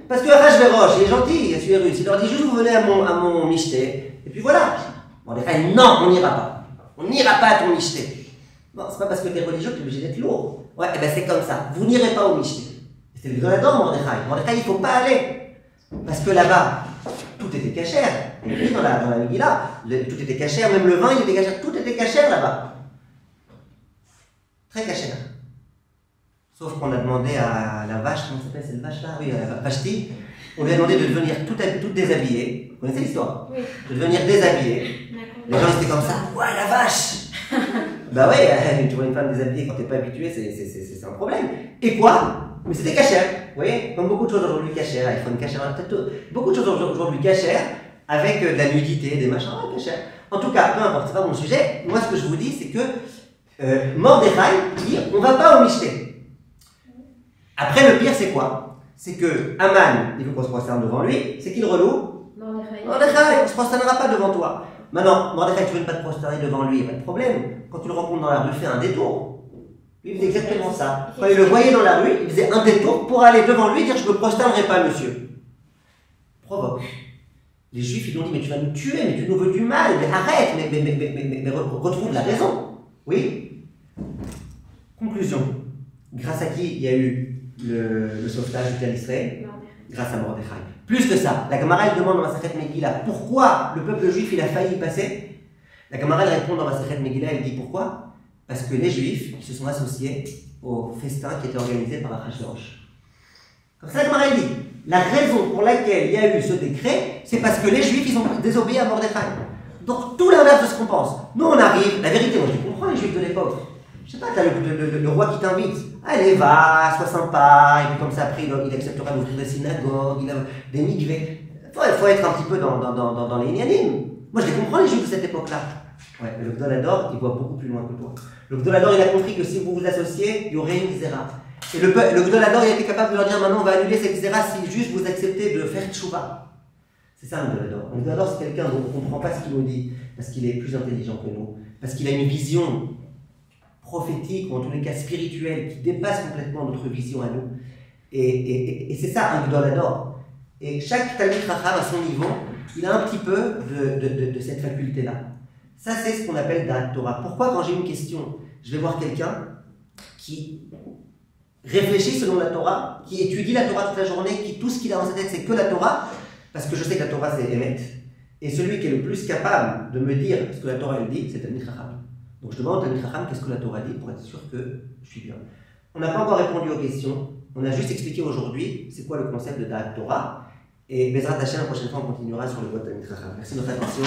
Parce que Achashverosh, il est gentil, Assuérus, il leur dit juste vous venez à mon michté, et puis voilà. Mordechai, non, on n'ira pas. On n'ira pas à ton michté. Bon, c'est pas parce que t'es religieux que t'es obligé d'être lourd. Ouais, et ben c'est comme ça. Vous n'irez pas au michté. C'est le Gdol Hador, Mordechai. Mordechai, il ne faut pas aller. Parce que là-bas, tout était cachère. Et puis dans la Megillah, tout était cachère, même le vin, il était cachère. Tout était cachère là-bas. Très cachère. Sauf qu'on a demandé à la vache, comment ça s'appelle cette vache-là? Oui, à la Vashti. On lui a demandé de devenir toute déshabillée. Vous connaissez l'histoire? Oui. De devenir déshabillée. Les gens étaient comme ça. Ouais, la vache! Bah ouais, tu vois une femme déshabillée quand t'es pas habitué, c'est un problème. Et quoi? Mais c'était cachère, vous voyez? Comme beaucoup de choses aujourd'hui cachères, iPhone cachère, beaucoup de choses aujourd'hui cachères, avec de la nudité, des machins, cachères. En tout cas, peu importe, c'est pas mon sujet. Moi, ce que je vous dis, c'est que Mordechai dit on va pas au michté. Après, le pire, c'est quoi? C'est que Aman, il veut qu'on se prosterne devant lui, c'est qui le relou? Mordechai, on ne se prosternera pas devant toi. Maintenant, Mordechai, tu veux pas te prosterner devant lui, il n'y a pas de problème. Quand tu le rencontres dans la rue, fais un détour. Il faisait exactement ça. Quand il le voyait dans la rue, il faisait un détour pour aller devant lui et dire je ne me prosternerai pas, monsieur. Provoque. Les Juifs, ils lui ont dit mais tu vas nous tuer, mais tu nous veux du mal, mais arrête, mais retrouve la raison. Oui. Conclusion. Grâce à qui il y a eu le sauvetage du peuple d'Israël? Grâce à Mordechai. Plus que ça, la Gemara elle demande dans Masechet Megillah pourquoi le peuple juif il a failli y passer. La Gemara elle répond dans Masechet Megillah, elle dit pourquoi? Parce que les Juifs ils se sont associés au festin qui était organisé par Achashverosh. Comme ça, la Gemara dit la raison pour laquelle il y a eu ce décret, c'est parce que les Juifs ils ont désobéi à Mordechai. Donc tout l'inverse de ce qu'on pense. Nous on arrive, la vérité, moi je comprends les Juifs de l'époque. Je sais pas, t'as le roi qui t'invite. Allez, va, sois sympa. Et puis comme ça, après, il acceptera d'ouvrir des synagogues, il a des mikvés. Il faut être un petit peu dans les inanimes. Moi, je les comprends, les Juifs de cette époque-là. Ouais, mais le Gdol Hador, il voit beaucoup plus loin que toi. Le Gdol Hador, il a compris que si vous vous associez, il y aurait une xéra. Et le Gdol Hador, il a été capable de leur dire maintenant, on va annuler cette xéra si juste vous acceptez de faire tchouva. C'est ça, le Gdol Hador. Le Gdol Hador, c'est quelqu'un dont on ne comprend pas ce qu'il nous dit, parce qu'il est plus intelligent que nous, parce qu'il a une vision prophétique, ou en tous les cas spirituelle, qui dépasse complètement notre vision à nous. Et c'est ça un Gdol Hador. Et chaque Talmid Chacham, à son niveau, il a un petit peu de cette faculté-là. Ça, c'est ce qu'on appelle Da'at Torah. Pourquoi, quand j'ai une question, je vais voir quelqu'un qui réfléchit selon la Torah, qui étudie la Torah toute la journée, qui tout ce qu'il a dans sa tête, c'est que la Torah, parce que je sais que la Torah, c'est Emet. Et celui qui est le plus capable de me dire ce que la Torah elle dit, c'est Talmid Chacham. Donc je demande au Talmid Chacham qu'est-ce que la Torah dit pour être sûr que je suis bien. On n'a pas encore répondu aux questions, on a juste expliqué aujourd'hui c'est quoi le concept de Da'at Torah. Et Bezrat Hashem, la prochaine fois, on continuera sur le vote Talmid Chacham. Merci de votre attention.